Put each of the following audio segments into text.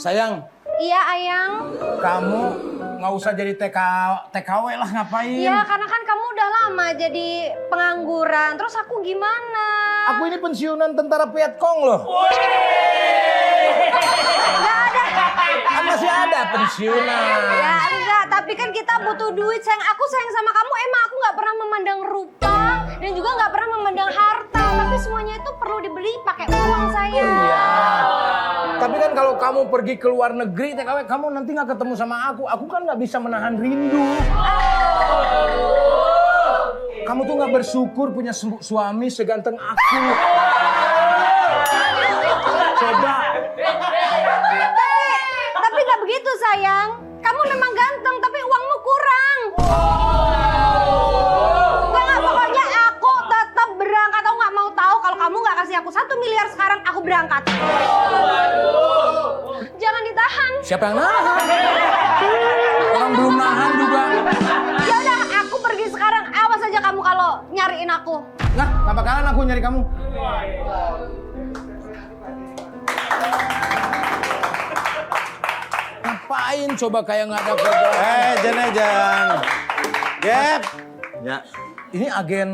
Sayang. Iya, Ayang. Kamu nggak usah jadi TKW lah, ngapain? Iya, karena kan kamu udah lama jadi pengangguran. Terus aku gimana? Aku ini pensiunan tentara Vietcong loh. Nggak ada. Kan masih ada pensiunan. Ya enggak, tapi kan kita butuh duit. Sayang, aku sayang sama kamu. Emang aku nggak pernah memandang rupa dan juga nggak pernah memandang harta. Tapi semuanya itu perlu dibeli pakai uang, sayang. Iya. Tapi kan kalau kamu pergi ke luar negeri TKW, kamu nanti nggak ketemu sama aku. Aku kan nggak bisa menahan rindu. Kamu tuh nggak bersyukur punya suami seganteng aku. Coba. Tapi nggak begitu, sayang. Kamu memang ganteng, tapi uangmu kurang. Nggak, pokoknya aku tetap berangkat. Aku nggak mau tahu kalau kamu nggak kasih aku 1 miliar sekarang, aku berangkat. Jangan ditahan. Siapa yang nahan? Orang belum nahan juga. Ya udah, aku pergi sekarang. Awas aja kamu kalau nyariin aku. Nah, nggak bakalan aku nyari kamu. Ngapain coba kayak nggak ada kerjaan? Jan. Gap. Ya, Ini agen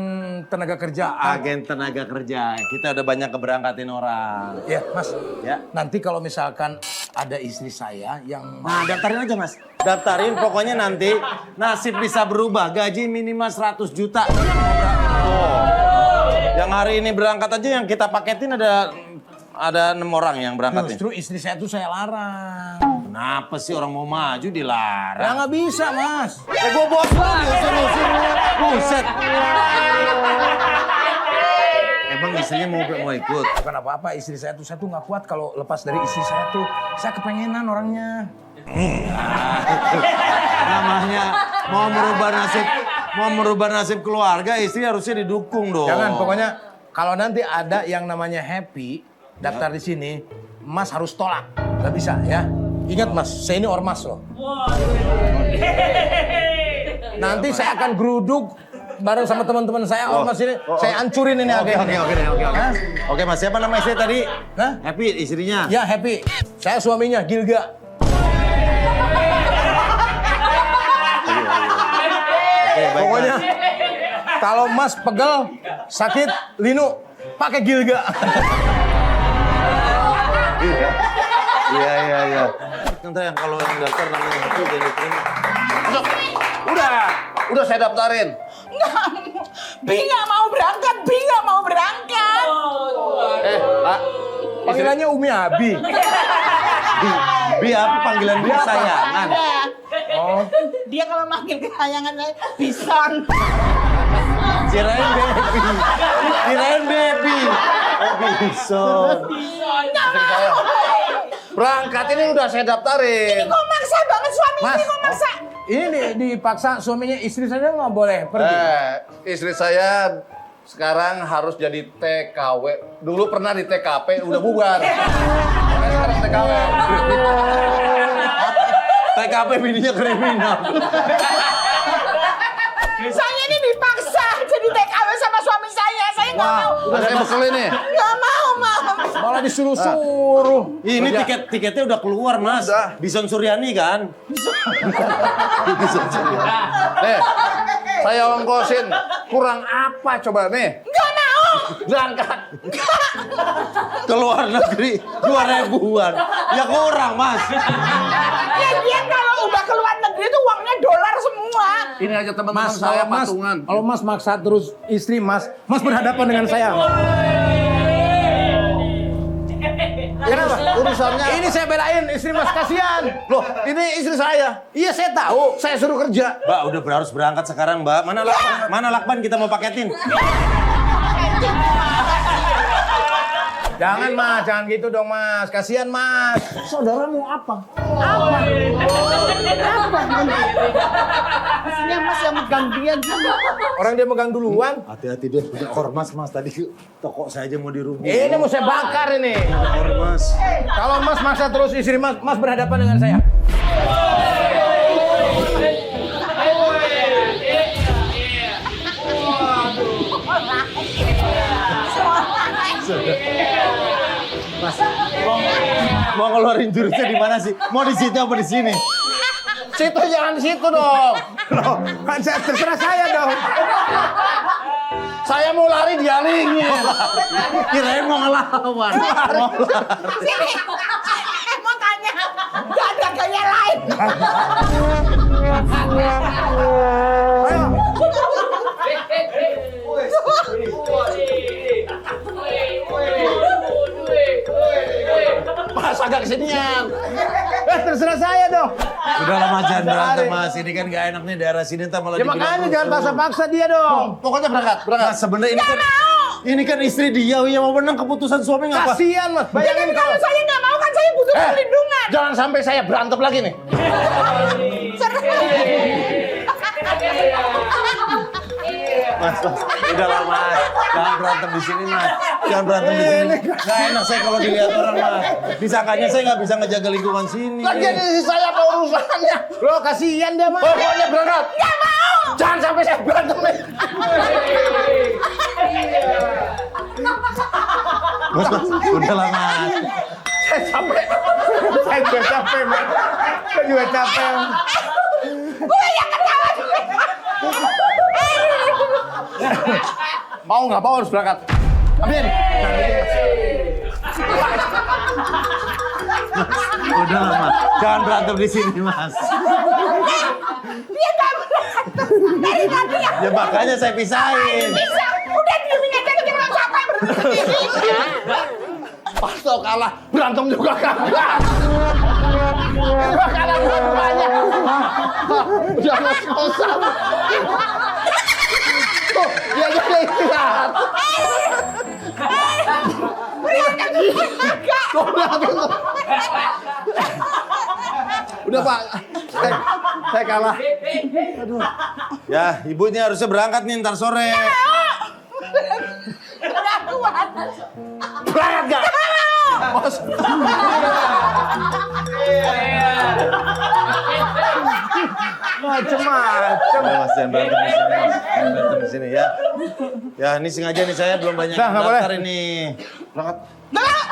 tenaga kerja. agen tenaga kerja. Kita udah banyak keberangkatin orang. Ya, Mas. Ya. Nanti kalau misalkan ada istri saya yang... Nah, daftarin aja, Mas. Daftarin, pokoknya nanti nasib bisa berubah. Gaji minimal 100 juta. Oh. Yang hari ini berangkat aja yang kita paketin ada 6 orang yang berangkat. Justru istri saya tuh saya larang. Kenapa sih orang mau maju dilarang? Ya nggak bisa, Mas. Gue bos lu, buset. Emang istrinya mau ikut? Bukan apa-apa, istri saya tuh nggak kuat kalau lepas dari istri saya tuh. Saya kepengenan orangnya. Namanya mau merubah nasib keluarga, istri harusnya didukung dong. Jangan, pokoknya kalau nanti ada yang namanya Happy daftar di sini, Mas harus tolak. Nggak bisa ya. Ingat, Mas, saya ini ormas loh. Nanti saya akan geruduk bareng sama teman-teman saya ormas ini. Saya hancurin ini agennya. Oke. Oke, Mas, siapa nama istri tadi? Hah? Happy, istrinya. Ya, Happy. Saya suaminya, Gilga. Oke, baik, Pokoknya Mas. kalau Mas pegel, sakit, linu, pakai Gilga. Iya. Nanti yang kalau yang daftar namanya Happy jadi diterima. Udah saya daftarin. Bi nggak mau berangkat. Pak, Panggilannya Umi Abi. Bi apa panggilan Bi kesayangan? Oh, Dia kalau manggil kesayangan saya Bison. Kirain baby. Oh, Bison. berangkat ini udah saya daftarin. Kok maksa banget suami Mas, ini kok maksa? ini dipaksa suaminya, istri saya nggak boleh pergi. Istri saya sekarang harus jadi TKW. Dulu pernah di TKP, udah bubar. Makanya sekarang TKW. TKP bininya kriminal. Saya ini dipaksa jadi TKW sama suami saya. Saya nggak mau. Udah saya bekelin nih. Nggak mau. Malah disuruh-suruh. Ini tiketnya udah keluar, Mas. Udah. Bison Suryani kan? Bison Suryani. Nih, saya ongkosin. Kurang apa coba nih? Nggak mau. Berangkat. Ke luar negeri 2.000-an. Ya kurang, Mas. Ya dia kalau udah ke luar negeri itu uangnya dolar semua. Ini aja teman-teman Mas, saya kalau Mas, patungan. kalau Mas maksa terus istri Mas berhadapan dengan saya. Urusannya Ini saya belain istri Mas, kasihan. loh, ini istri saya. Iya, saya tahu. Saya suruh kerja. Mbak, udah harus berangkat sekarang, Mbak. Mana lakban kita mau paketin? Jangan, Mas, jangan gitu dong, Mas. Kasihan, Mas. Saudara mau apa? Maksudnya Mas yang megang dia juga. Orang dia megang duluan. Hati-hati dia punya ormas, Mas. Tadi toko saya aja mau dirubah. Ini mau saya bakar ini. Ormas. Kalau Mas maksa terus istri Mas berhadapan dengan saya. Mau ngeluarin jurusnya di mana sih? Mau di situ apa di sini? Situ jangan di situ dong. Loh, kan terserah saya dong. Saya mau lari dialingin. Kirain mau ngelawan. Sini. Mau tanya. Gak ada gaya lain. Ayo. Mas agak kesinian. Terserah saya dong. Udah lama jangan berantem Mas, ini kan gak enak nih daerah sini ntar malah Ya dibilang makanya rusuh. jangan paksa-paksa dia dong. Pokoknya berangkat. Mas sebenarnya ini kan istri dia yang mau menang keputusan suami ngapa? Kasihan Mas, Jadi bayangin kalau kalau saya nggak mau kan saya butuh perlindungan. jangan sampai saya berantem lagi nih. Mas, udah lah Mas, jangan berantem di sini Mas, jangan berantem di sini. Gak enak saya kalau dilihat orang Mas. Disangkanya saya nggak bisa ngejaga lingkungan sini. Lagian ini saya apa urusannya? Lo kasihan dia Mas. Pokoknya berangkat. Nggak mau. Jangan sampai saya berantem nih. Mas, udah lah Mas. Saya capek. Saya juga capek Mas. Saya juga capek. Gue yang ketawa. Mau nggak mau harus berangkat. Amin. Udah lah Mas, jangan berantem di sini Mas. Dia nggak berantem. Dari tadi ya. Ya makanya saya pisahin. Bisa. Udah diemin aja kita nggak capek berdiri. Pas tau kalah, berantem juga kagak. Kalah dua-duanya. Udah ngos-ngosan. Tuh, dia jadi istirahat. Udah Pak, saya kalah. Ya, ibu ini harusnya berangkat nih ntar sore. Udah kuat. Berangkat gak? Bos. Macem-macem. Udah Mas, jangan berantem di sini Mas. Jangan berantem di sini ya. Ya, ini sengaja nih saya belum banyak Nah, yang nggak daftar boleh. ini. Berangkat. Nggak.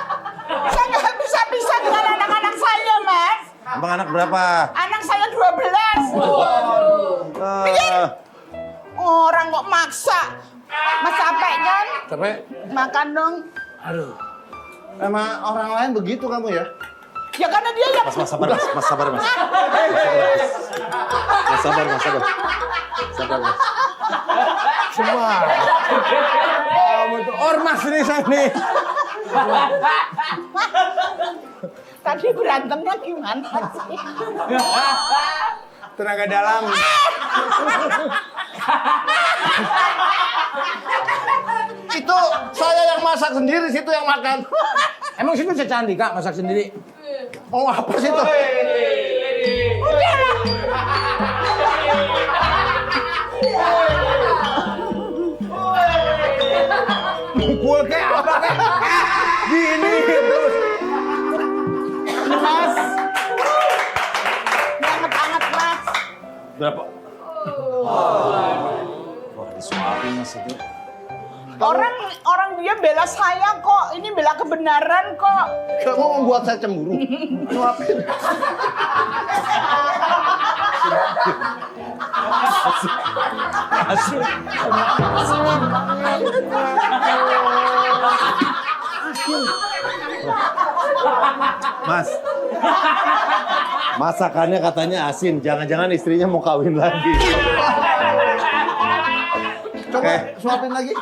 Saya nggak bisa dengan anak-anak saya, Mas. Abang anak berapa? Anak saya 12. Eh, Orang kok maksa. Mas capek kan? Capek? Makan dong. Aduh. Emang orang lain begitu kamu ya? Ya karena dia yang... Mas sabar Mas, Mas sabar Mas. Mas sabar Mas, sabar. Sabar Mas. Semua. Kamu itu ormas ini saya nih. Tadi berantemnya gimana sih? Tenaga dalam. Itu saya yang masak sendiri, situ yang makan. Emang situ secandi Kak masak sendiri? Oh apa sih itu? Mukul kayak apa kayak? Gini terus. Mas. Anget-anget, Mas. Berapa? Wah, disuapin Mas itu. Orang dia bela saya kok. Ini bela kebenaran kok. Kamu membuat saya cemburu. Suapin. Mas. Masakannya katanya asin, jangan-jangan istrinya mau kawin lagi. Coba suapin lagi.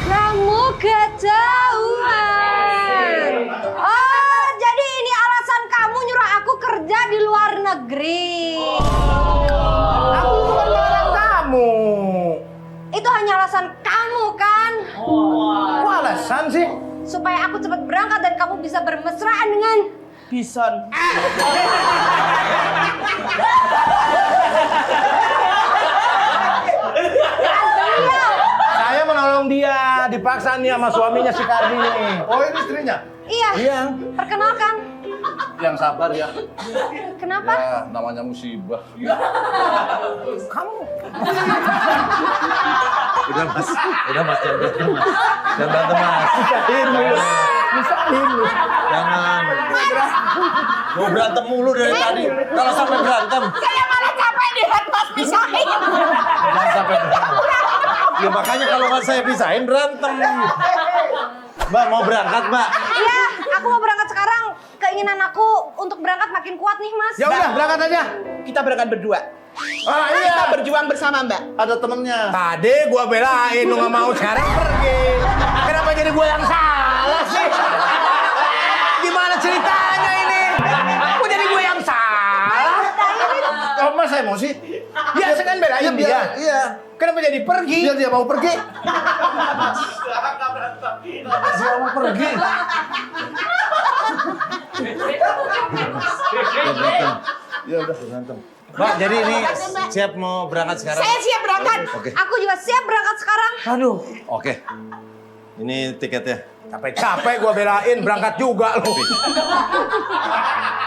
Kamu ketahuan. Oh, jadi ini alasan kamu nyuruh aku kerja di luar negeri. Aku bukan melarang kamu. Itu hanya alasan kamu kan? Kok alasan sih? Supaya aku cepat berangkat dan kamu bisa bermesraan dengan Bison. Saya menolong dia, dipaksa nih sama suaminya si Kardi ini. Oh ini istrinya? Iya. Iya. Perkenalkan, yang sabar ya. Kenapa? Ya, namanya musibah. Udah mas, jangan berantem mas. Jangan berantem mas. Misahin lu. Jangan. Mau berantem mulu dari tadi. Kalau sampai berantem, Saya malah capek lihat Mas pisahin. jangan sampai berantem. Ya makanya kalau nggak saya pisahin berantem. Mbak mau berangkat mbak? Iya, aku mau berangkat sekarang. Keinginan aku untuk berangkat makin kuat nih, Mas. Ya udah, berangkat aja. Kita berangkat berdua. Ah Kita iya. berjuang bersama Mbak. Ada temennya. Tadi gua belain lu nggak mau, sekarang pergi. Kenapa jadi gua yang salah sih? Gimana ceritanya ini? Kok jadi gua yang salah? Kalau mas emosi, Ya saya kan belain dia. Iya. Kenapa jadi pergi? Biar dia mau pergi. Dia mau pergi. Ya udah berantem. Mbak jadi ini siap mau berangkat sekarang? Saya siap berangkat. Oke. Aku juga siap berangkat sekarang. Aduh, Oke. Ini tiketnya. capek-capek gua belain berangkat juga lu.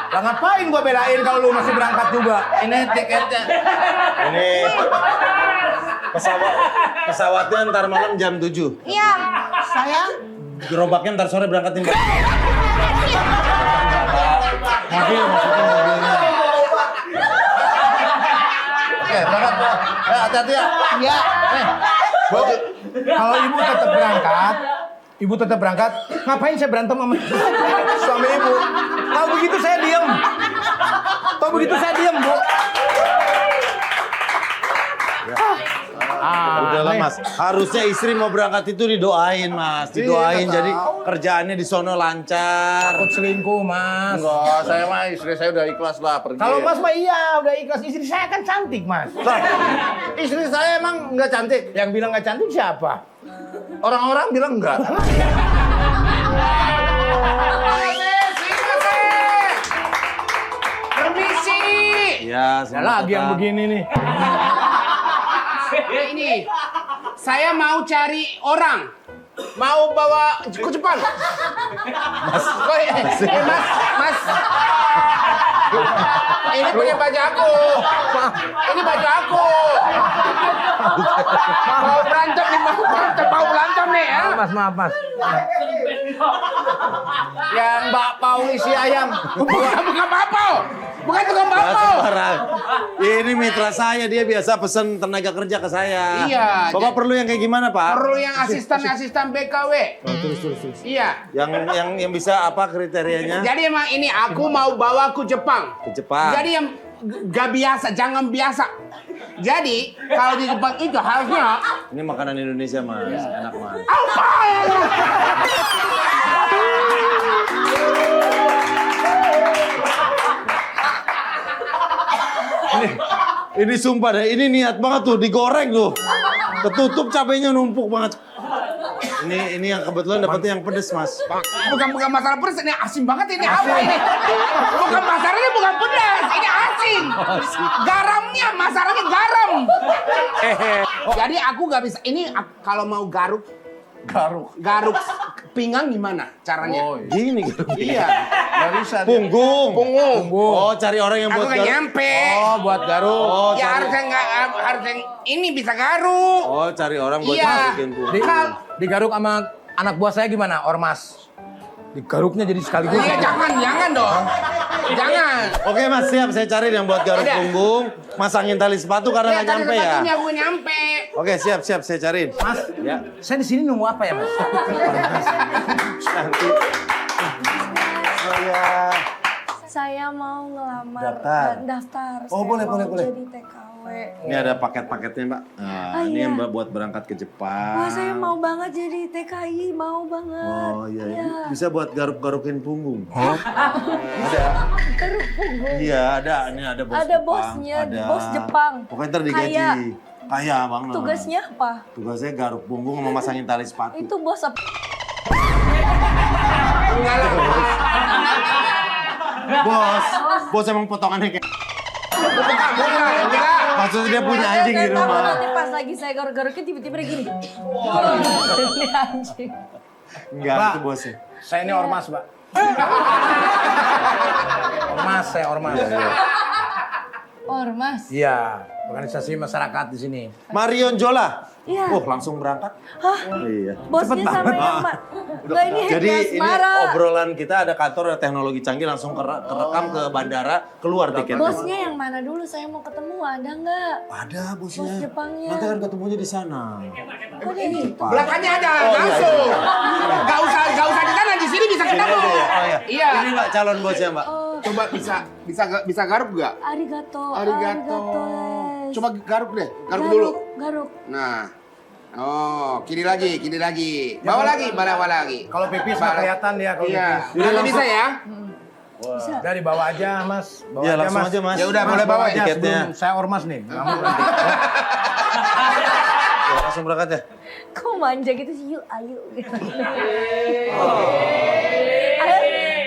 Lah ngapain gua belain kalau lu masih berangkat juga? Ini tiketnya. Ini pesawatnya ntar malam jam 7. Iya. Saya Gerobaknya ntar sore berangkatin mbak. Mobil maksudnya mobilnya. Oke, berangkat. Hati-hati ya. ya. Kalau ibu tetap berangkat, ngapain saya berantem sama suami ibu? Tahu begitu saya diem. Bu. Udahlah mas, harusnya istri mau berangkat itu didoain mas, didoain Iya, jadi tahu. kerjaannya di sono lancar. Takut selingkuh, Mas. Enggak, saya mah istri saya udah ikhlas lah pergi. Kalau Mas mah iya, udah ikhlas. Istri saya kan cantik, Mas. Lah, istri saya emang nggak cantik. Yang bilang nggak cantik siapa? Orang-orang bilang enggak. Permisi. Iya, Ada lagi yang begini nih. Ini. Saya mau cari orang. Mau bawa ke Jepang. Mas. Mas. Ini punya baju aku. Ini baju aku. Mau berantem nih, mau berantem nih ya. Maaf, Mas. Yang Mbak Pau isi ayam. Bukan Bapak. Bukan tukang Nggak Bapak. sembarang. Ini mitra saya, dia biasa pesen tenaga kerja ke saya. Iya, Bapak perlu yang kayak gimana pak? Perlu yang asisten BKW. Terus. Iya. Yang bisa apa kriterianya? Jadi emang ini aku mau bawa ke Jepang. Ke Jepang. Jadi yang gak biasa, jangan biasa. Jadi kalau di Jepang itu harusnya Ini makanan Indonesia mas, enak mas. apa? Ini sumpah deh, ini niat banget tuh, digoreng tuh. Ketutup cabenya numpuk banget. Ini yang kebetulan dapetnya yang pedes mas. Bukan masalah pedas, ini asin banget ini apa ini? Bukan masalahnya bukan pedas, ini asin. Garamnya masalahnya garam. Jadi aku gak bisa. Ini kalau mau garuk pinggang gimana caranya? Oh, Gini gitu. Iya. nggak bisa. dia. Punggung. Punggung. Oh, cari orang yang Aku buat gak garuk. nyampe. Oh, buat garuk. Oh, Ya cari. harusnya nggak harus yang ini bisa garuk. Oh, cari orang buat Iya. masukin punggung. Digaruk sama anak buah saya gimana? Ormas. Digaruknya jadi sekaligus. Iya jangan dong. Jangan. Oke mas, siap. Saya cari yang buat garuk Ada. punggung. Masangin tali sepatu karena nggak nyampe ya. Sepatunya gue nyampe. Oke, siap. Saya cariin. Mas, Ya. saya di sini nunggu apa ya, Mas? Nanti. Saya mau ngelamar Daftar. daftar. Oh, Saya boleh. mau jadi TKW. Ini ada paket-paketnya mbak. Nah, ini iya. yang mbak buat berangkat ke Jepang. Wah, saya mau banget jadi TKI, mau banget. Oh iya. Bisa buat garuk-garukin punggung. Garuk punggung. Iya, ada. Ini ada bos Ada Jepang. bosnya, Ada. bos Jepang. Pokoknya ntar digaji. Kaya. Kaya banget. Tugasnya apa? Tugasnya garuk punggung sama masangin tali sepatu. Itu bos apa? Bos emang potongannya kayak. Bukan. Maksudnya dia punya anjing di Saya tahu rumah. nanti pas lagi saya garuk-garukin tiba-tiba dia gini. Ini anjing. Enggak, Pak. itu bosnya. Saya ini ormas, Pak. Ormas, saya ormas. Ormas. Iya, organisasi masyarakat di sini. Marion Jola. Iya. Langsung berangkat. Hah? Iya. Bosnya sama yang Nggak, ini Jadi Happy ini Asmara. obrolan kita ada kantor teknologi canggih langsung kerekam ke bandara, keluar tiketnya. Bosnya yang mana dulu? Saya mau ketemu, ada nggak? Ada bosnya. Bos Jepangnya. Nanti kan ketemunya di sana. Kok dia gitu? Belakangnya ada, Oh, iya, langsung. Gak usah di sana, di sini bisa ketemu. Oh iya. Iya. Ini Mbak calon bosnya Mbak. Coba bisa garuk gak? Arigato. Arigato. Les. Coba garuk deh, garuk dulu. Garuk. Nah. Oh, kiri lagi. Bawa lagi. Kalau pipis nggak kelihatan dia kalau Iya. pipis. Nanti bisa ya? Udah dibawa aja, Mas. Bawa Iya langsung aja Mas. Ya udah, Mas, boleh bawa aja tiketnya. sebelum saya ormas nih. Nggak mau nanti. Ya, langsung berangkat ya. Kok manja gitu sih? Yuk, ayo. Ayo,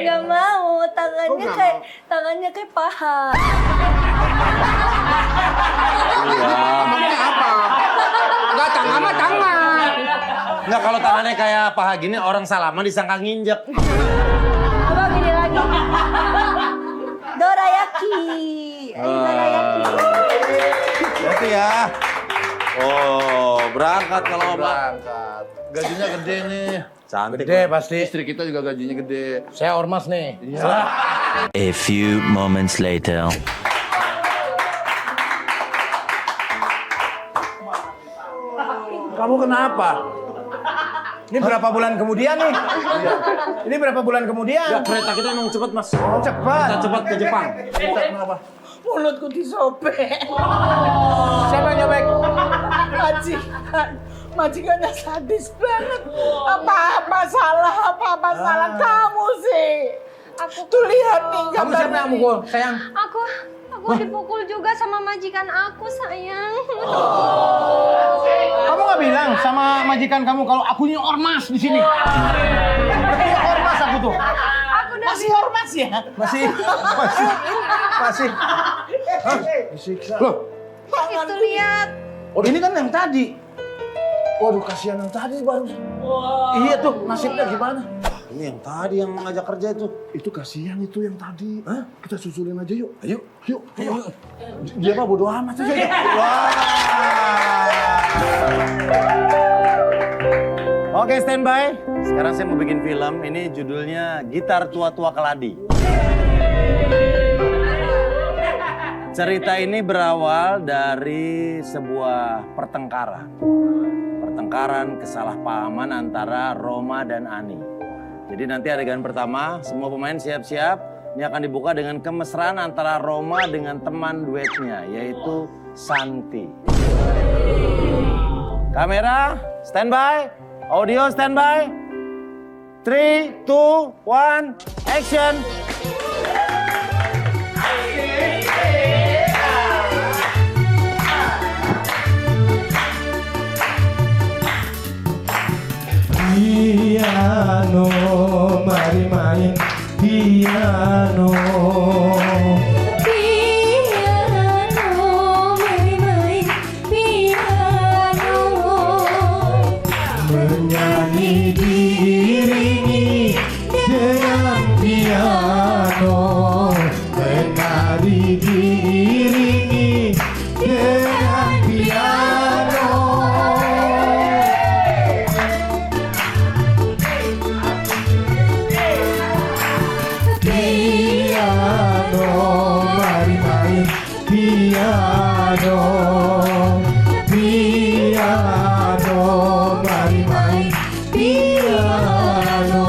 nggak mau. Tangannya kayak paha. Ngomongnya apa? Enggak, tangan mah tangan. Enggak, kalau tangannya kayak paha gini orang salaman disangka nginjek. Coba gini lagi. Dorayaki. Dorayaki. Berarti ya. Oh, berangkat kalau Mbak. Berangkat. Gajinya gede nih. Cantik. Gede pasti. Istri kita juga gajinya gede. Saya ormas nih. A few moments later. Kamu kenapa? Ini berapa bulan kemudian nih? Ini berapa bulan kemudian? Ya, kereta kita emang cepet Mas. Oh, cepat. Kita cepat ke Jepang. Kenapa? Mulutku disobek. Siapa yang nyobek? Majikannya sadis banget. Apa salah kamu sih? Tuh lihat nih Kamu siapa yang mukul, sayang? Aku dipukul juga sama majikan aku, sayang. Kamu nggak bilang sama majikan kamu kalau aku ini ormas di sini? Ini ormas aku tuh. Aku udah ormas ya? Masih. Hah? Disiksa. Loh, itu lihat. oh ini kan yang tadi. Waduh, kasihan yang tadi baru. Iya tuh, nasibnya gimana? Ini yang tadi yang ngajak kerja itu. Itu kasihan itu yang tadi. Hah? Kita susulin aja yuk. Ayo. Yuk. Dia mah bodo amat aja. Oke, standby. Sekarang saya mau bikin film. Ini judulnya Gitar Tua-Tua Keladi. Cerita ini berawal dari sebuah pertengkaran. Pertengkaran kesalahpahaman antara Roma dan Ani. Jadi nanti adegan pertama, semua pemain siap-siap. Ini akan dibuka dengan kemesraan antara Roma dengan teman duetnya, yaitu Santi. Kamera, standby. Audio, standby. 3, 2, 1, action. Piano, mari main piano. Menyanyi diiringi dengan piano. Menari diiringi dengan piano. Piano, mari main piano. Piano, mari main piano.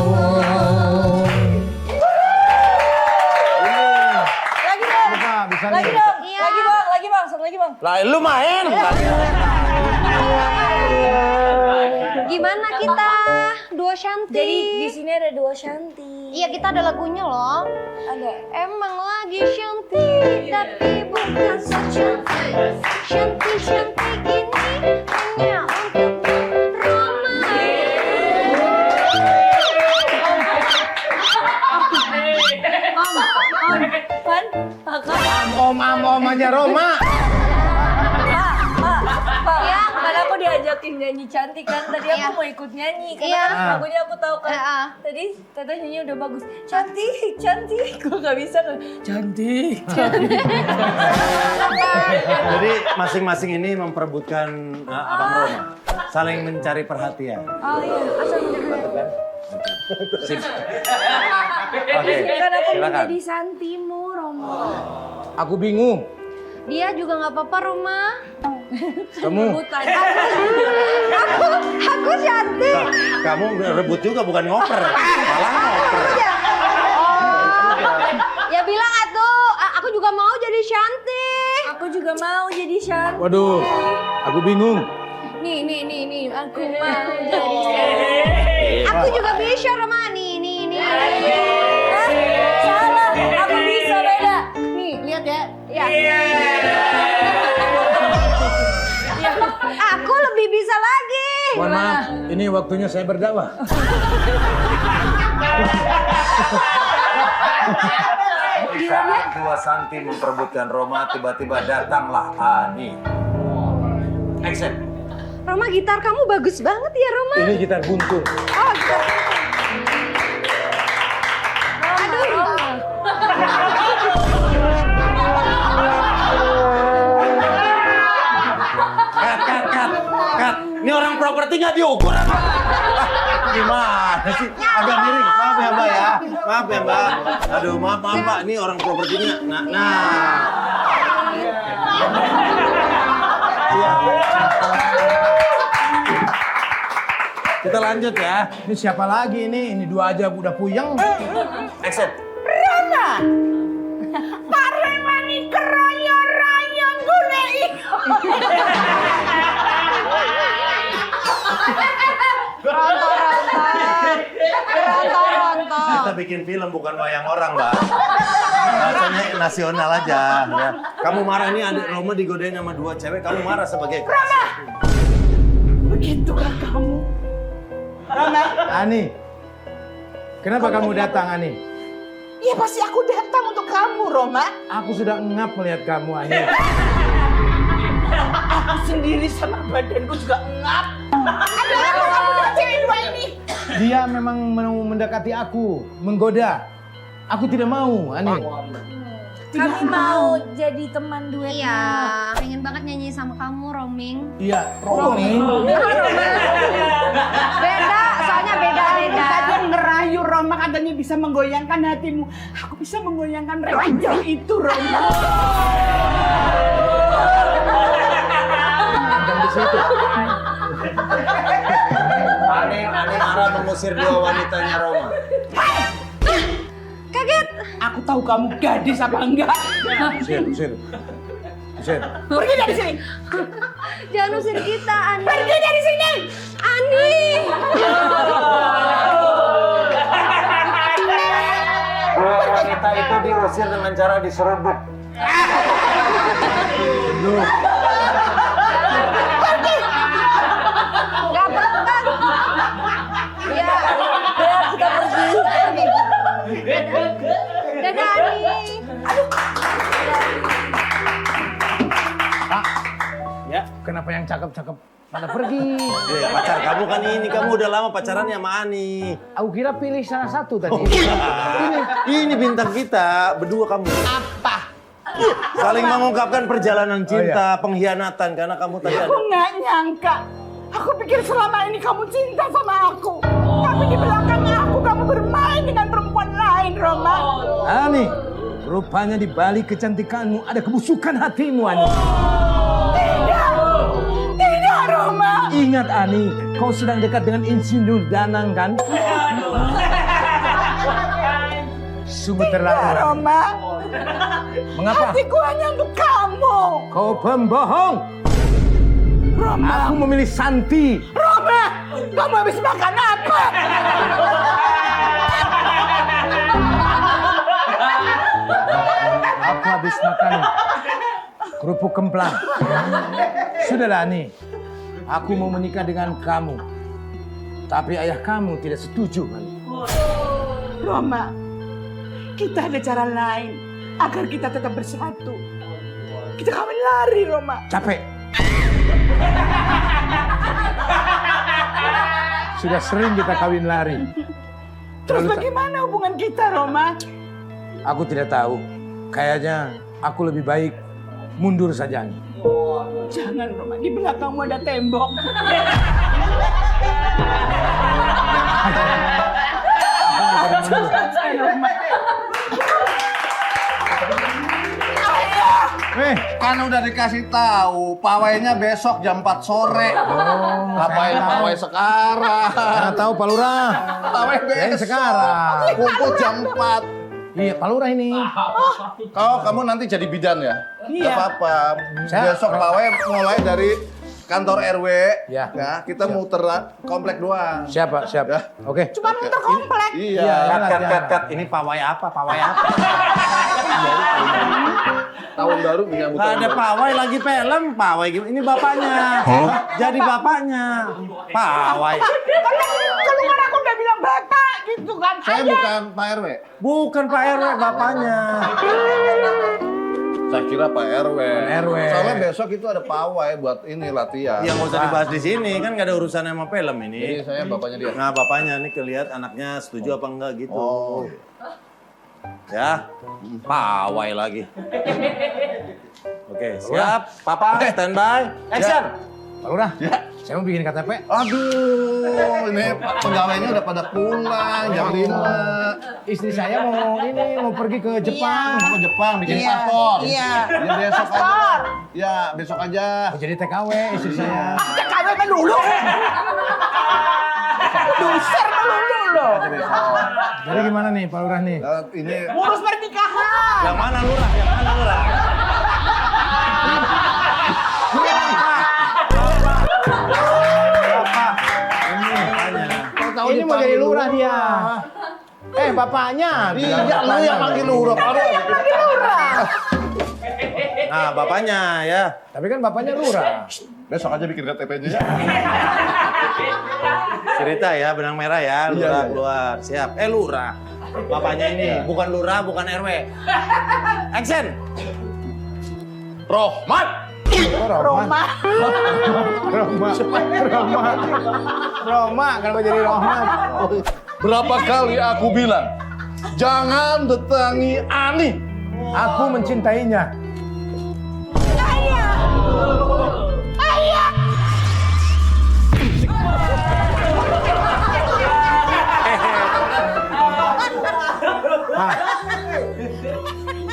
Lagi dong. Lupa, bisa Lagi nih. dong. Iya. Lagi bang. Satu lagi bang. Lah, lu main. Gimana kita? Duo Shanti. Jadi di sini ada dua Shanti. Iya, kita ada lagunya loh. Ada. Emang lagi Shanti, tapi bukan so Shanti. Shanti ini hanya untuk Roma. Kan? Kakak. Om aja Roma. Pak. Kan aku diajakin ngajakin nyanyi cantik kan. Tadi aku mau ikut nyanyi karena Iya. kan lagunya aku tahu kan. Tadi Tata nyanyi udah bagus. Cantik, cantik. Gue gak bisa kan. Cantik, cantik. Jadi masing-masing ini memperebutkan Abang Roma. Saling mencari perhatian. Oh iya, asal mendengar. Sip. Oke, Kan aku silakan. menjadi Santimu, Romo. Aku bingung. Dia juga nggak apa-apa, Roma. Kamu Bukan. Aku cantik. Kamu rebut juga bukan ngoper. Malah ngoper. Ya bilang atuh, aku juga mau jadi cantik. Aku juga mau jadi cantik. Waduh, aku bingung. Nih. Aku mau jadi cantik. Aku juga bisa, Roma. Nih. Salah, aku bisa beda. Nih, lihat ya. Ya. Aku lebih bisa lagi. Mohon maaf, ini waktunya saya berdakwah. Di saat dua Santi memperebutkan Roma, tiba-tiba datanglah Ani. Action. Roma, gitar kamu bagus banget ya, Roma. Ini gitar buntung. Oh, gitar. Aduh. Cut. Ini orang properti nggak diukur apa? Gimana sih? Agak miring. Maaf ya Mbak ya. Maaf ya Mbak. Aduh maaf Mbak. Ini orang propertinya. Nah. Iya. Kita lanjut ya. Ini siapa lagi ini? Ini dua aja udah puyeng. Action. Paremani keroyo-royo golek. Ronto. Kita bikin film bukan wayang orang Mbak. Bahasanya nasional aja ya. Kamu marah nih adik Roma digodain sama dua cewek. Kamu marah sebagai Roma. Begitukah kamu? Ani, kenapa kamu datang Ani? Ya pasti aku datang untuk kamu, Roma. Aku sudah ngap melihat kamu Ani. Aku sendiri sama badanku juga ngap. Ada apa kamu dengan cewek dua ini? Dia memang mau mendekati aku, menggoda. Aku tidak mau, Ani. Kami mau jadi teman duetnya. Iya, pengen banget nyanyi sama kamu, Roming. Iya, roaming. Beda, soalnya beda. Tadi ngerayu Roma katanya bisa menggoyangkan hatimu. Aku bisa menggoyangkan ranjang itu, Roma. Dan di situ. Ani marah mengusir dua wanitanya Roma. Kaget. Aku tahu kamu gadis apa enggak. Usir. Pergi dari sini. Jangan usir kita, Ani. Pergi dari sini. Ani. Dua wanita itu diusir dengan cara diseruduk. Loh, Gak apa-apa. Ya, Kita pergi. dadah Ani. ya kenapa yang cakep-cakep pada pergi? Pacar kamu kan ini, kamu udah lama pacarannya sama Ani. Aku kira pilih salah satu tadi. Ini bintang kita, berdua kamu. Apa? Saling mengungkapkan perjalanan cinta, pengkhianatan karena kamu tadi ada. Aku nggak nyangka. Aku pikir selama ini kamu cinta sama aku. Tapi di belakangnya aku kamu bermain dengan perempuan lain, Roma. Ani, rupanya di balik kecantikanmu ada kebusukan hatimu, Ani. Tidak, Roma. Ingat Ani, kau sedang dekat dengan Insinyur Danang kan? Sungguh terlalu. Roma. Mengapa? Hatiku hanya untuk kamu. Kau pembohong. Roma. Aku memilih Santi. Roma, kamu habis makan apa? Aku habis makan kerupuk kemplang. Sudahlah Ani, aku mau menikah dengan kamu. Tapi ayah kamu tidak setuju, Ani. Roma, kita ada cara lain agar kita tetap bersatu. Kita kawin lari, Roma. Capek. Sudah sering kita kawin lari. Terus bagaimana hubungan kita, Roma? Aku tidak tahu. Kayaknya aku lebih baik mundur saja. Jangan, Roma. Di belakangmu ada tembok. Kan udah dikasih tahu, pawainya besok jam 4 sore. Ngapain pawai sekarang? Karena tahu Pak Lurah. Pawai besok. Sekarang. Kumpul jam 4. Iya, Pak Lurah ini. Kamu nanti jadi bidan ya? Iya. Gak apa-apa. Saya- Besok pawai mulai dari kantor RW. Ya. Kita muter komplek doang. Siapa? Siap. Ya. Oke. Cuma muter komplek. Iya. Kat. Ini pawai apa? Pawai apa? Tahun baru menyambut Gak tahun ada baru. pawai lagi film. Pawai gimana? Ini bapaknya. Jadi bapaknya. Pawai. Kalau kan aku udah bilang bapak gitu kan. Saya bukan Pak RW. Bukan Pak RW, bapaknya. Saya kira Pak RW. RW. Soalnya besok itu ada pawai buat ini latihan. Yang nggak usah dibahas di sini, kan gak ada urusan sama film Jadi ini. saya bapaknya dia. Nah, bapaknya nih kelihat anaknya setuju apa enggak gitu. Oh. Ya, pawai lagi. Oke, siap. Papa, standby. Action. Pak Lurah. Saya mau bikin KTP. Aduh, ini pegawainya udah pada pulang jam 5. Istri saya mau pergi ke Jepang. Mau ke Jepang bikin paspor. Iya. Ya besok aja. Ya, besok aja. Mau jadi TKW istri saya. TKW melulu. Duser melulu loh. Jadi gimana nih Pak Lurah nih? Ini Urus pernikahan. Yang mana Lurah? Yang mana Lurah? Tahu ini mau jadi lurah dia. Bapaknya. iya, lu yang manggil lurah. Nah, bapaknya ya. Tapi kan bapaknya lurah. Besok aja bikin KTP-nya ya. Cerita ya, benang merah ya, lurah iya. keluar. Siap. Lurah. Bapaknya ini, bukan lurah, bukan RW. Action. Rohmat. Roma. Roma, kenapa jadi Rohmat? Berapa kali aku bilang, jangan datangi Ani. Aku mencintainya.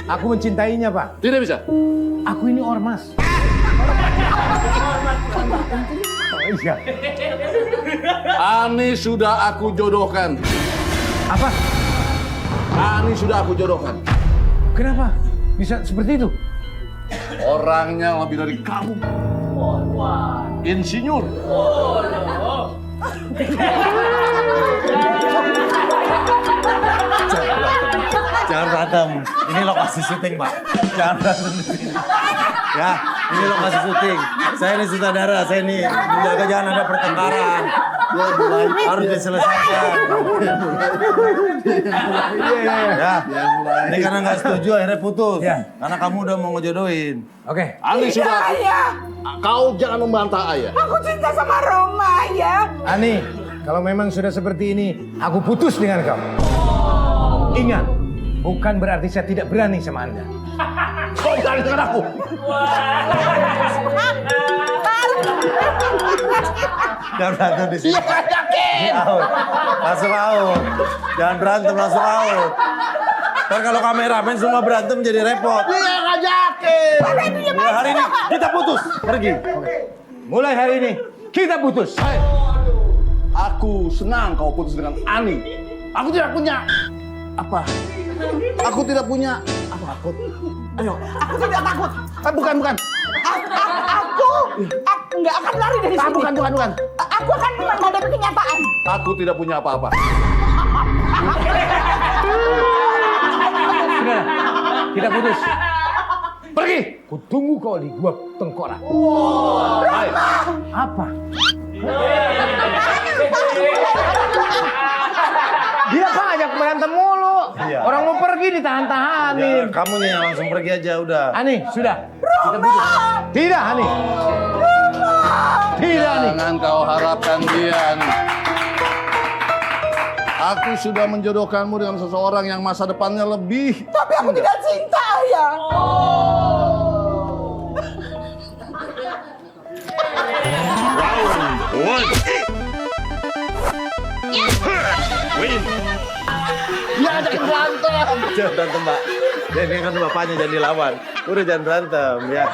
Aku mencintainya, Pak. Tidak bisa. Aku ini ormas. Oh iya. Ani sudah aku jodohkan. Apa? Ani sudah aku jodohkan. Kenapa? Bisa seperti itu? Orangnya lebih dari kamu. Insinyur. Jangan berantem. Ini lokasi syuting, Pak. Jangan berantem di sini. Ya, ini lokasi syuting. Saya ini sutradara, saya ini menjaga jangan ada pertengkaran. Harus diselesaikan. Ya, ini karena nggak setuju akhirnya putus. Karena kamu udah mau ngejodohin. Oke. Ani sudah. Ayah, Kau jangan membantah ayah. aku cinta sama Roma ya. Ani, kalau memang sudah seperti ini, aku putus dengan kamu. Ingat, bukan berarti saya tidak berani sama Anda. Kau berani dengan aku. Jangan berantem di sini. Out. Langsung out. Jangan berantem, langsung out. Ntar kalau kameramen semua berantem jadi repot. Dia ngajakin. Mulai hari ini kita putus. Pergi. Mulai hari ini, kita putus. Hai. Aku senang kau putus dengan Ani. Aku tidak punya apa? Aku tidak punya apa? Ayo. Aku tidak takut. Bukan. Aku nggak akan lari dari sini. Bukan. Aku akan menghadapi kenyataan. Aku tidak punya apa-apa. Sudah, kita putus. Pergi. Kutunggu kau di gua tengkorak. Hai. Apa? Dia Pak ajak berantem mulu. Orang mau pergi ditahan-tahanin. Kamu yang langsung pergi aja udah. Ani, sudah. Kita putus. Tidak, Ani. Tidak nih. Jangan kau harapkan dia nih. Aku sudah menjodohkanmu dengan seseorang yang masa depannya lebih. Tapi aku tidak cinta, Ayah. Dia ajakin berantem. Jangan berantem, Mbak. Ini kan bapaknya jadi lawan. Udah jangan berantem ya.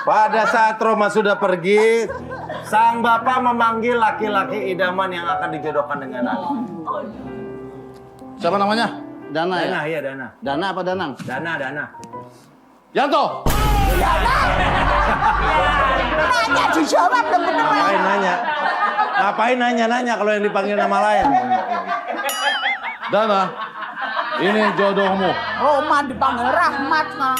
Pada saat Roma sudah pergi, sang bapak memanggil laki-laki idaman yang akan dijodohkan dengan Ani. Siapa namanya? Dana ya? Dana, iya Dana. Dana apa Danang? Dana. Yanto. Nanya dijawab dong bener. Ngapain nanya? Ngapain nanya kalau yang dipanggil nama lain? Dana, ini jodohmu. Roma dipanggil Rahmat, Mang.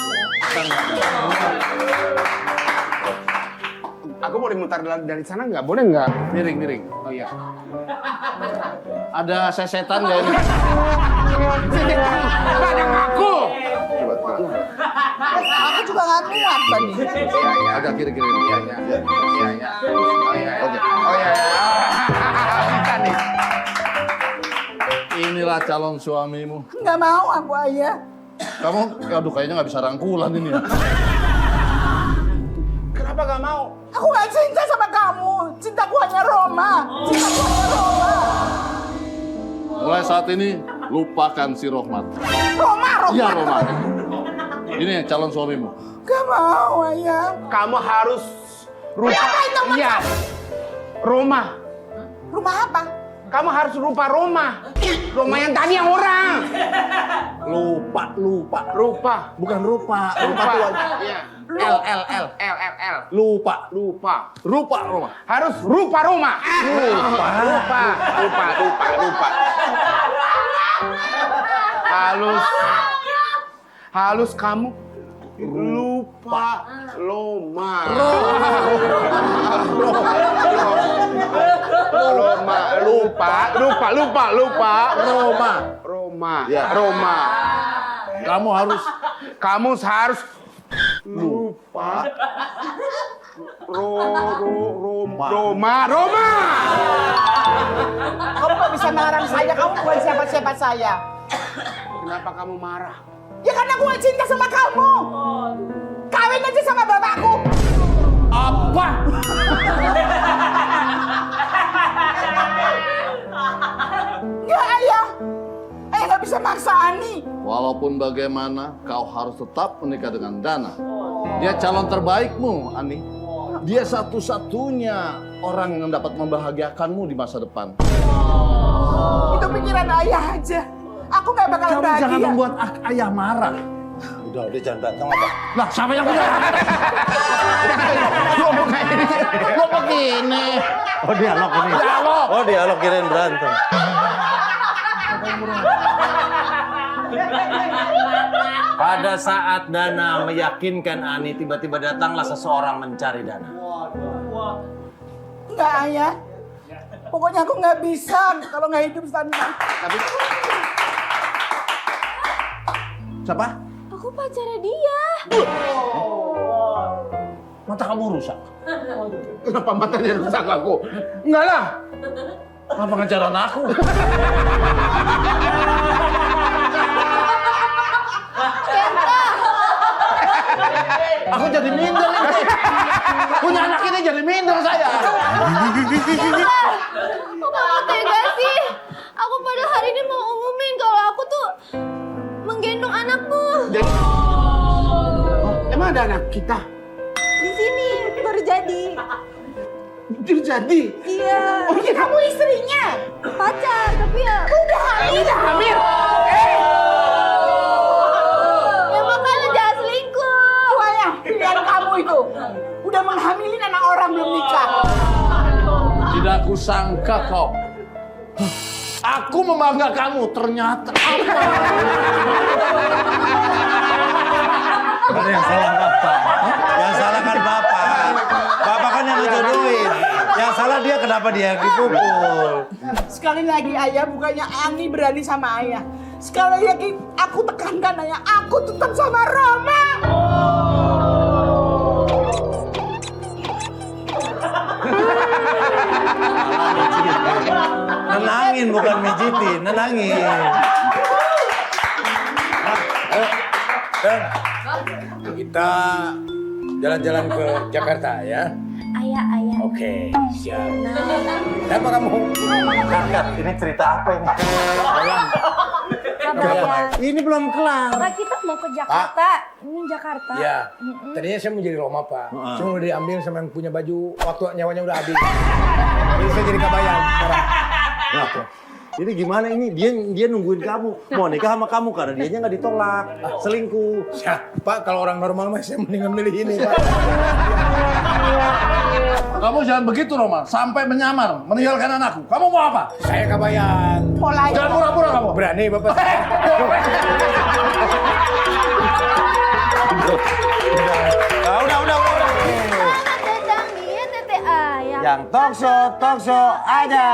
Aku boleh mutar dari sana nggak? Boleh nggak? Miring. Oh iya. Ada sesetan nggak ini? Padang aku. Aku juga nggak muat tadi. Agak kiri. Iya. Oke. Oh iya. Bisa nih. Inilah calon suamimu. Nggak mau aku, Ayah. Kamu, aduh kayaknya nggak bisa rangkulan ini ya. Kenapa nggak mau? Aku nggak cinta sama kamu. Cintaku hanya Roma. Mulai saat ini, lupakan si Rohmat. Roma. Iya, Roma. Ini calon suamimu. Nggak mau, Ayah. Kamu harus rupa. Iya. Roma. Rumah apa? Kamu harus rupa Roma. Roma yang tadi yang orang. Lupa. Rupa. Bukan rupa. Rupa. Tuh. Iya. L. Lupa. Rupa Roma. Harus rupa Roma. Rupa. Halus kamu. Lupa Roma. Roma. Ya. Roma. Kamu harus Lupa. Roma. Kamu nggak bisa melarang saya. Kamu bukan siapa-siapa saya. Kenapa kamu marah? Ya karena aku nggak cinta sama kamu. Kawin aja sama bapakku. Apa? Nggak, Ayah. Ayah nggak bisa maksa Ani. Walaupun bagaimana, kau harus tetap menikah dengan Dana. Dia calon terbaikmu, Ani. Dia satu-satunya orang yang dapat membahagiakanmu di masa depan. Itu pikiran Ayah aja. Aku nggak bakal Kamu bahagia. jangan membuat ayah marah. Udah jangan berantem apa. Lah, siapa yang punya? Lo begini. Oh dialog ini. Oh dialog kirain berantem. Pada saat Dana meyakinkan Ani, tiba-tiba datanglah seseorang mencari Dana. Nggak, Ayah. Pokoknya aku nggak bisa kalau nggak hidup sama. Siapa? Aku pacarnya dia. Mata kamu rusak. Kenapa matanya rusak aku? Enggak lah. Apa pengajaran aku? Aku jadi minder ini. Punya anak ini jadi minder saya. Kok kamu tega sih? Aku pada hari ini mau umumin kalau aku tuh menggendong anakmu. Emang ada anak kita? Di sini baru jadi. Jadi? Iya. Oh iya, kamu istrinya. Pacar, tapi ya Udah hamil. ya makanya jangan selingkuh. Tuh, Ayah, pilihan kamu itu. Udah menghamilin anak orang belum nikah. Tidak kusangka kau. Aku membanggakanmu, ternyata. Ada yang salah Bapak. Yang salah kan Bapak. Bapak kan yang ngejodohin. Yang salah dia kenapa dia dipukul. Sekali lagi, Ayah, bukannya Ani berani sama Ayah. Sekali lagi aku tekankan, Ayah, aku tetap sama Roma. Nenangin bukan mijitin, nenangin. Kita jalan-jalan ke Jakarta ya. Ayah. Oke, siap. Kenapa kamu? Ini cerita apa ini? Kabayan. Ini belum kelar. Pak, kita mau ke Jakarta. Ini Jakarta. Ya, tadinya saya mau jadi Roma, Pak. Cuma udah diambil sama yang punya baju, waktu nyawanya udah habis. Jadi saya jadi kabayan sekarang. Nah, ini gimana ini? Dia nungguin kamu. Mau nikah sama kamu karena dianya nggak ditolak. Selingkuh. Ya, Pak, kalau orang normal mah saya mendingan milih ini, Pak. Kamu jangan begitu, Roma. Sampai menyamar, meninggalkan anakku. Kamu mau apa? Saya kabayan. Jangan pura-pura kamu. Berani, Bapak. Udah. Selamat datang di Tete Ayah. Yang talk show aja.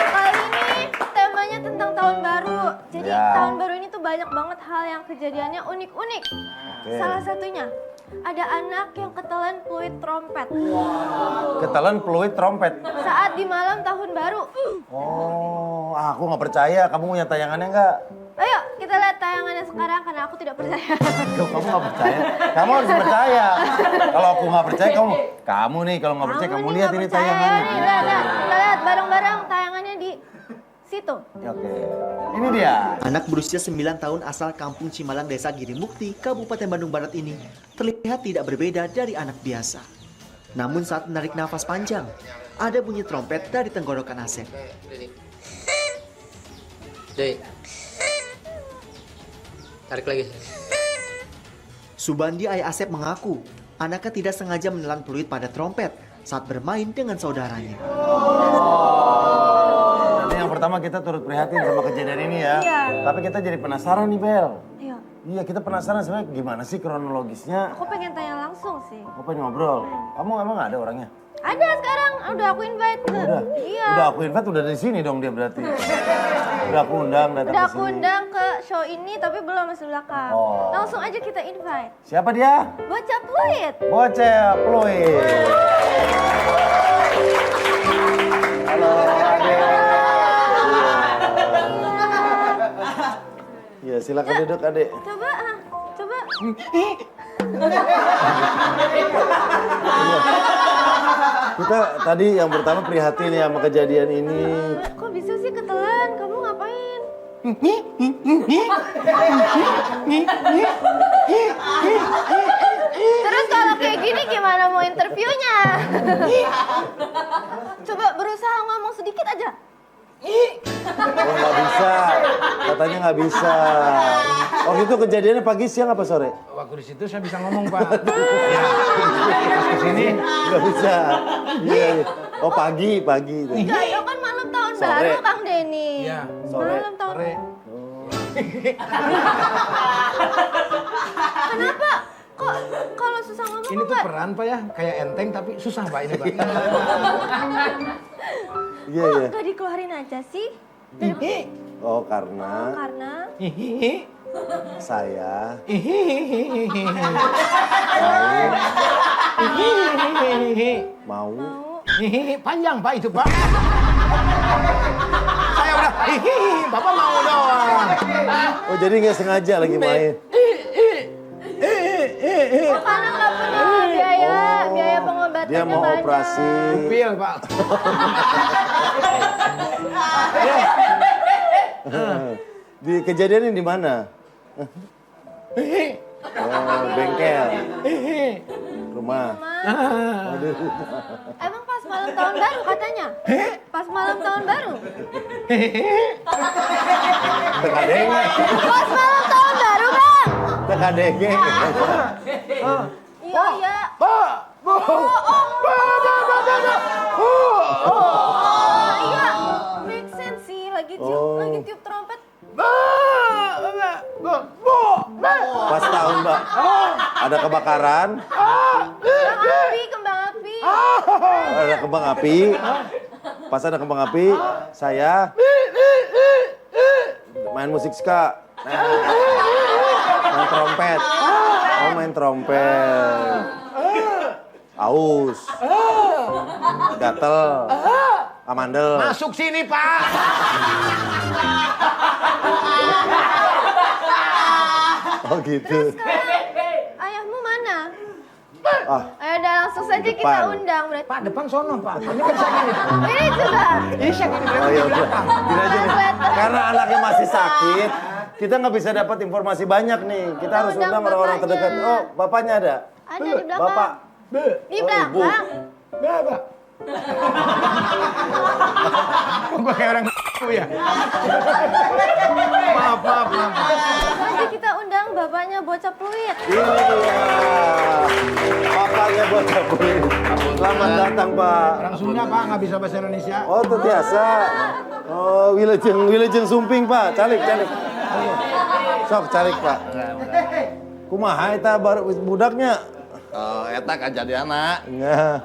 Kali ini temanya tentang tahun baru. Jadi Ya. tahun baru ini tuh banyak banget hal yang kejadiannya unik-unik. Salah satunya ada anak yang ketelan peluit trompet Ketelan peluit trompet. saat di malam tahun baru. Oh, aku nggak percaya. Kamu punya tayangannya nggak? Ayo kita lihat tayangannya sekarang karena aku tidak percaya. Kamu nggak percaya? Kamu harus percaya. Kalau aku nggak percaya, kamu nih kalau nggak percaya, kamu nih lihat nggak ini percaya tayangannya. nih, lihat. Kita lihat bareng-bareng tayangannya di situ. Oke, ini dia. Anak berusia 9 tahun asal kampung Cimalang, Desa Girimukti, Kabupaten Bandung Barat ini terlihat tidak berbeda dari anak biasa. Namun saat menarik nafas panjang, ada bunyi trompet dari tenggorokan Asep. Tarik lagi. Subandi ayah Asep mengaku, anaknya tidak sengaja menelan peluit pada trompet saat bermain dengan saudaranya. Ini yang pertama kita turut prihatin sama kejadian ini ya. Iya. Tapi kita jadi penasaran nih, Bel. Ayo, Iya, kita penasaran sebenarnya gimana sih kronologisnya. aku pengen tanya langsung sih. Aku pengen ngobrol. Kamu emang nggak ada orangnya? Ada sekarang, udah aku invite. Udah. Iya. Udah aku invite udah dari sini dong dia berarti. Udah aku undang datang Udah ke aku sini. undang ke show ini tapi belum masuk belakang. Oh. Langsung aja kita invite. Siapa dia? Bocah peluit. Bocah peluit. Halo, Ade. Ya, silakan duduk, Adek. Coba. Kita tadi yang pertama prihatin ya sama kejadian ini. Kok bisa sih ketelan? Kamu ngapain? Terus kalau kayak gini gimana mau interviewnya? Coba berusaha ngomong sedikit aja. Oh, nggak bisa. Katanya nggak bisa. Waktu itu kejadiannya pagi, siang, apa sore? Waktu di situ saya bisa ngomong, Pak. Ya, pas kesini Nggak bisa. Iya. Oh, pagi. Enggak, itu kan malam tahun Sore. baru Kang Denny. Iya, sore. Malam tahun. sore. Kenapa? Kok kalau susah ngomong Ini kok tuh nggak? peran, Pak ya, kayak enteng tapi susah, Pak ini, Pak. Iya, Kok iya. nggak dikeluarin aja sih? Oh, karena Karena saya mau Panjang, Pak, itu, Pak. Saya udah, Bapak mau doang. Oh, jadi nggak sengaja lagi main. karena nggak punya biaya pengobatannya Dia mau banyak. operasi. Pil, Pak. Di kejadiannya di mana? Oh, bengkel. Rumah. Aduh. Emang pas malam tahun baru katanya? Pas malam tahun baru? Tengah denge. Pas malam tahun baru, Bang? Tengah denge. Iya. Iya, make sense sih. Lagi tiup trompet. Pas tahun, Mbak. Ada kebakaran. Kembang api. Ada kembang api. Pas ada kembang api, saya main musik ska. Main trompet. Oh, main trompet. Aus. Gatel. Amandel. Masuk sini, Pak. Oh gitu. Ayahmu mana? Ah, Ayo udah langsung saja kita Depan. undang berarti. Pak, depan sono, Pak. Ini kan saya gini. Ini juga. Ini saya gini, oh berarti ya di udah. belakang. Gini aja nih. Karena anaknya masih sakit, kita nggak bisa dapat informasi banyak nih. Kita harus undang undang orang-orang bapaknya. terdekat. Oh, bapaknya ada? Ada di belakang. Bapak. Di Oh, ibu. belakang. Bapak. Gue kayak orang ya. Maaf. Jadi kita undang bapaknya bocah peluit. Ini dia. Bapaknya bocah peluit. Selamat datang, Pak. Orang Sunda, Pak, nggak bisa bahasa Indonesia. Oh, itu biasa. Oh, wilujeng sumping, Pak. Calik. Sok calik, Pak. Kumaha eta baru budaknya? Oh, eta kan jadi anak. Nah,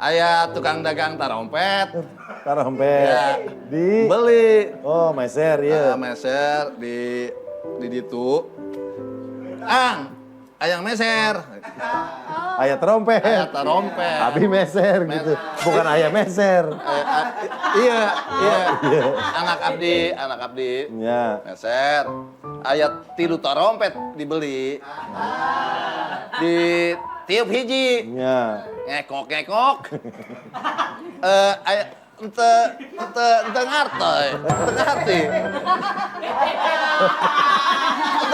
Aya tukang dagang tarompet. tarompet. Ya. Di Beli. Oh, meser ya. Meser di ditu. Ayang meser. Ayah trompet. Aya tarompet. Abi meser gitu. Bukan ayah meser. Iya. Anak abdi. Ya. Meser. Aya 3 tarompet dibeli. Di tiup hiji. Ya. Ngekok. Aya ente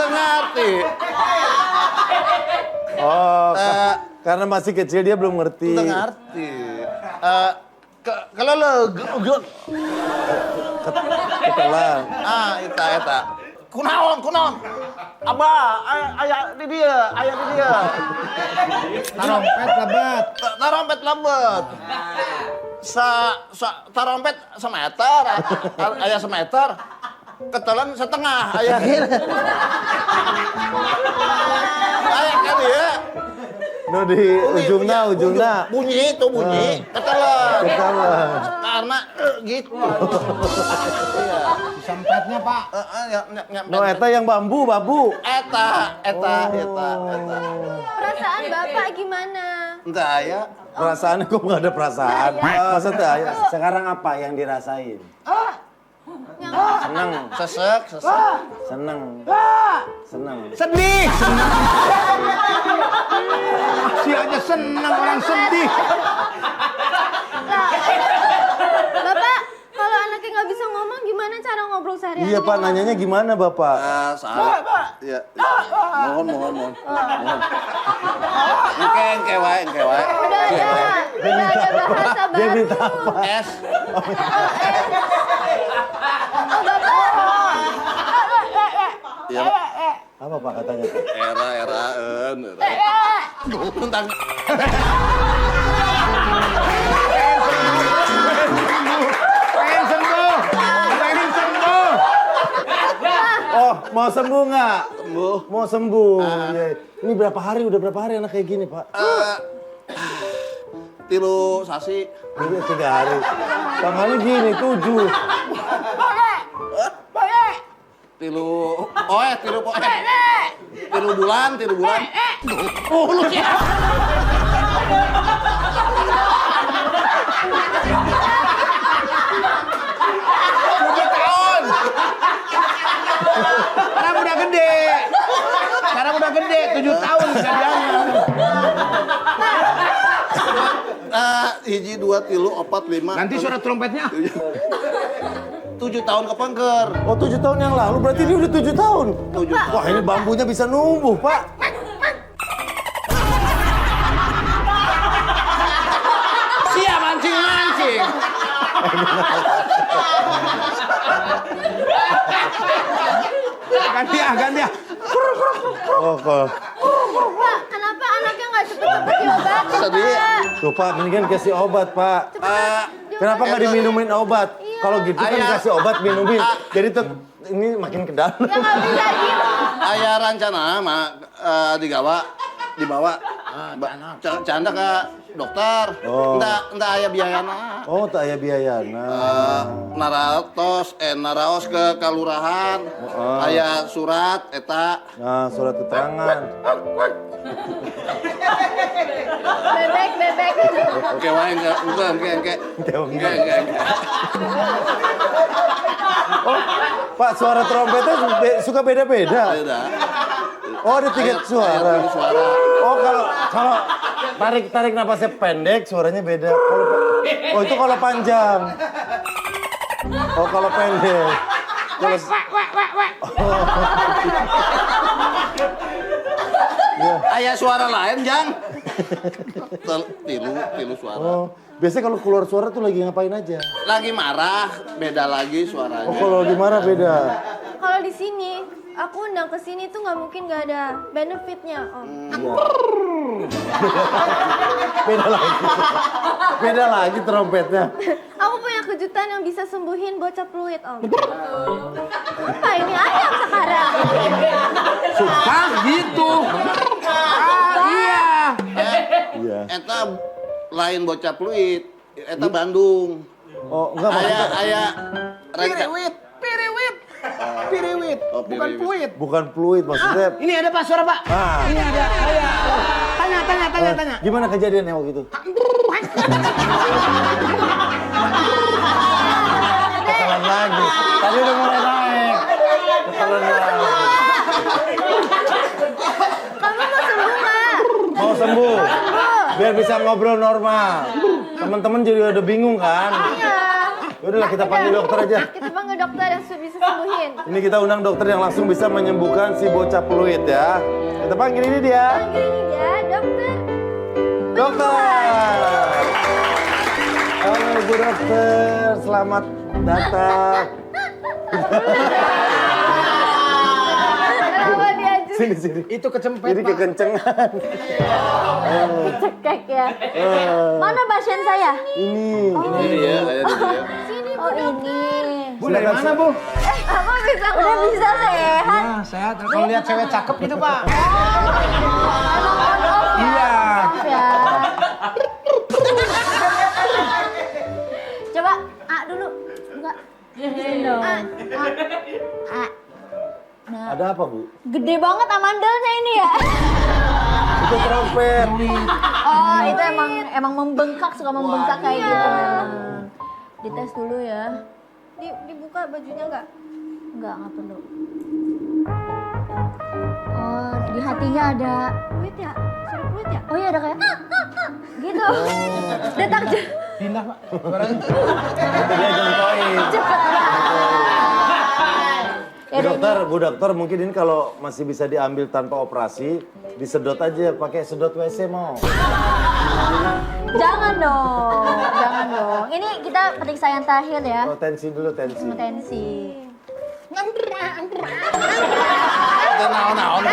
ngerti. Oh, karena masih kecil dia belum ngerti. Ente ngerti. Kalau lo Ketelan. eta. Kunaon. Abah, aya di dia. Tarompet lebat. Tarompet lebat. Tarompet semeter. Aya semeter. Ketelan setengah. Aya gitu. Aya kan dia. No di ujungnya. Bunyi. Ketelan. Karena gitu. Iya. Sempetnya, Pak. No eta yang bambu. Eta. Perasaan bapak gimana? Entah ya. Perasaannya kok nggak ada perasaan. Masa tuh ayah, sekarang apa yang dirasain? Seneng. Sesek. Seneng. Sedih. Si aja senang orang sedih. Bapak, kalau anaknya nggak bisa ngomong gimana cara ngobrol sehari-hari? Iya Pak, nanyanya gimana Bapak? Salah. Ya. Mohon. Engke wae. Udah ada bahasa baru. Dia minta apa? Es. Oh, Bapak. Ya. Apa Pak katanya Pak? Era. Tentang Pengen sembuh. Oh, mau sembuh nggak? sembuh. Mau sembuh. Iya. Ini udah berapa hari anak kayak gini Pak? 3 sasi. Ini 3 hari. Tangannya gini, 7. Tilu bulan. Lu sih. Sekarang udah gede, 7 tahun kejadiannya. Hiji 2 3 4 5. Nanti suara trompetnya. 7 tahun kepengker. Oh 7 tahun yang lalu, berarti dia udah 7 tahun. 7 tahun. Wah ini bambunya bisa numbuh Pak. Siap mancing. Ganti ya. Oh kok. Pak, kenapa anaknya nggak cepet-cepet diobatin, Sedih. Pak? Tuh Pak, mendingan kasih obat Pak. Kenapa nggak diminumin obat? Kalau gitu kan dikasih obat minumin. Jadi tuh ini makin ke dalam. Ya nggak bisa gitu. Aya rancana digawa dibawa. Canda ke dokter. Oh. Entah aya biayana. Oh, tak aya biayana. Naraos ke kalurahan. Aya surat eta. Nah, surat keterangan. Bebek. Oke wae engke. Pak, suara trompetnya suka beda-beda. Beda. Oh, ada 3 suara. Oh, kalau tarik napasnya pendek, suaranya beda. Oh, itu kalau panjang. Oh, kalau pendek. Kalau Aya suara lain, Jang. Tilu suara. Oh, biasanya kalau keluar suara tuh lagi ngapain aja? Lagi marah, beda lagi suaranya. Oh, kalau lagi marah beda. Kalau di sini, aku undang ke sini tuh nggak mungkin nggak ada benefitnya, Om. Beda lagi trompetnya. Aku punya kejutan yang bisa sembuhin bocah peluit, Om. Nah, ini ayam sekarang. Ah, gitu. Iya. Iya. Eta lain bocah peluit, eta Bandung. Oh, enggak maksudnya. Aya Piriwit. Oh, Bukan fluid. Bukan fluid maksudnya. Ini ada Pak suara, Pak. Ah. Ini ada. Tanya. Gimana kejadiannya waktu itu? Ketelan lagi. Tadi udah mulai naik. Ketelan lagi. Kamu mau sembuh nggak? Mau sembuh? Biar bisa ngobrol normal. Teman-teman juga udah bingung kan? Iya. Yaudahlah kita panggil dokter aja. Kita panggil dokter yang bisa sembuhin. Ini kita undang dokter yang langsung bisa menyembuhkan si bocah peluit ya. Kita panggil ini dia. Panggil ini dia, dokter. Dokter. Halo Ibu Dokter, selamat datang. Kenapa diaju? Sini. Itu kecempet, Ini Pak. kekencengan. Cekek ya. Mana pasien saya? Ini. Ini dia, aya di dia. Oh ini. Bu, dari mana, Bu? Apa bisa udah bisa sehat? Ya, sehat. Kalau lihat cewek cakep gitu, Pak. Emang on off ya? Iya. Off ya. Coba A dulu. Enggak. A. Nah, Ada apa Bu? gede banget amandalnya ini ya. Itu trompet. Oh, itu emang membengkak, suka membengkak kayak gitu memang. Dites dulu ya. Dibuka bajunya enggak? Enggak perlu. Oh, di hatinya ada fluid ya? Suara fluid ya? Oh iya ada kayak gitu. Detak Pindah, Pak. Dia jontoin. cepet. Bu dokter mungkin ini kalau masih bisa diambil tanpa operasi, disedot aja pakai sedot WC mau. Jangan dong. Ini kita periksa yang terakhir ya. Oh, tensi dulu tensi. Tensi. Naon.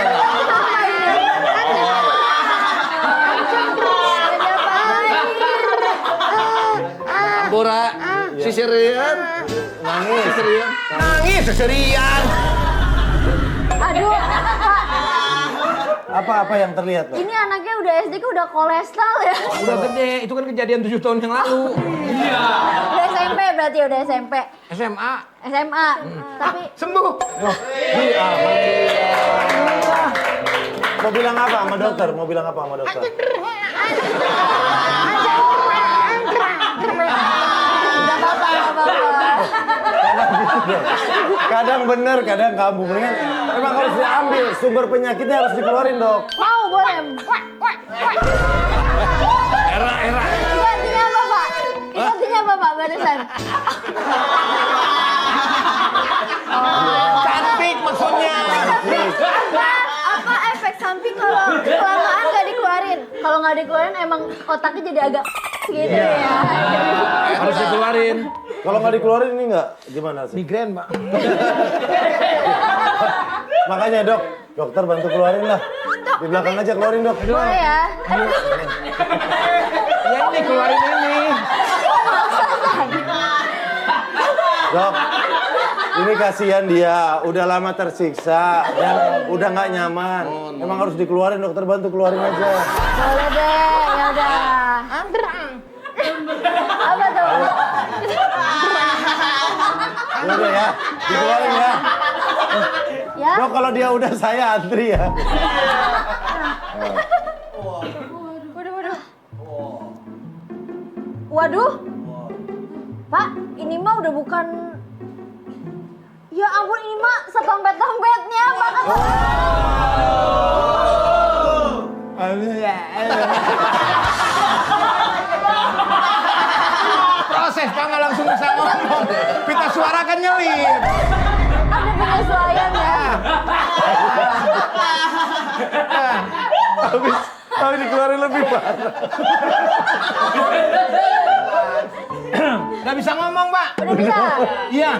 Bora, sisirian. Nangis. Nangis seserian. Aduh, Pak. Apa yang terlihat Pak? Ini anaknya udah SD udah kolesterol ya. Udah gede, itu kan kejadian 7 tahun yang lalu. Udah SMP berarti udah SMP. SMA. Tapi Sembuh. Mau bilang apa sama dokter? Nggak apa-apa. Kadang bener, kadang kamu. Mendingan memang harus diambil. Sumber penyakitnya harus dikeluarin dok. Mau boleh. Era. Itu artinya apa Pak? Itu artinya apa Pak barusan? Cantik maksudnya. Apa efek samping kalau kelamaan nggak dikeluarin? Kalau nggak dikeluarin emang otaknya jadi agak gitu ya. Harus dikeluarin. Kalau nggak dikeluarin ini nggak gimana sih? Migrain, Pak. Makanya dok, dokter bantu keluarin lah. Di belakang aja keluarin dok. Boleh ya? Ya ini keluarin ini. Dok, Ini kasihan dia, udah lama tersiksa dan udah nggak nyaman. Emang harus dikeluarin, dokter bantu keluarin aja. Boleh deh, ya udah. Apa tuh? Udah ya, dikeluarin ya. Ya. Dok, kalau dia udah saya antri ya. Waduh. Pak, ini mah udah bukan. Ya ampun, ini mah sedompet-dompetnya, Pak. Proses Pak, nggak langsung bisa ngomong. Pita suara kan nyelip. Ada penyesuaian ya. Habis dikeluarin lebih parah. Nggak bisa ngomong Pak. Udah bisa? Iya.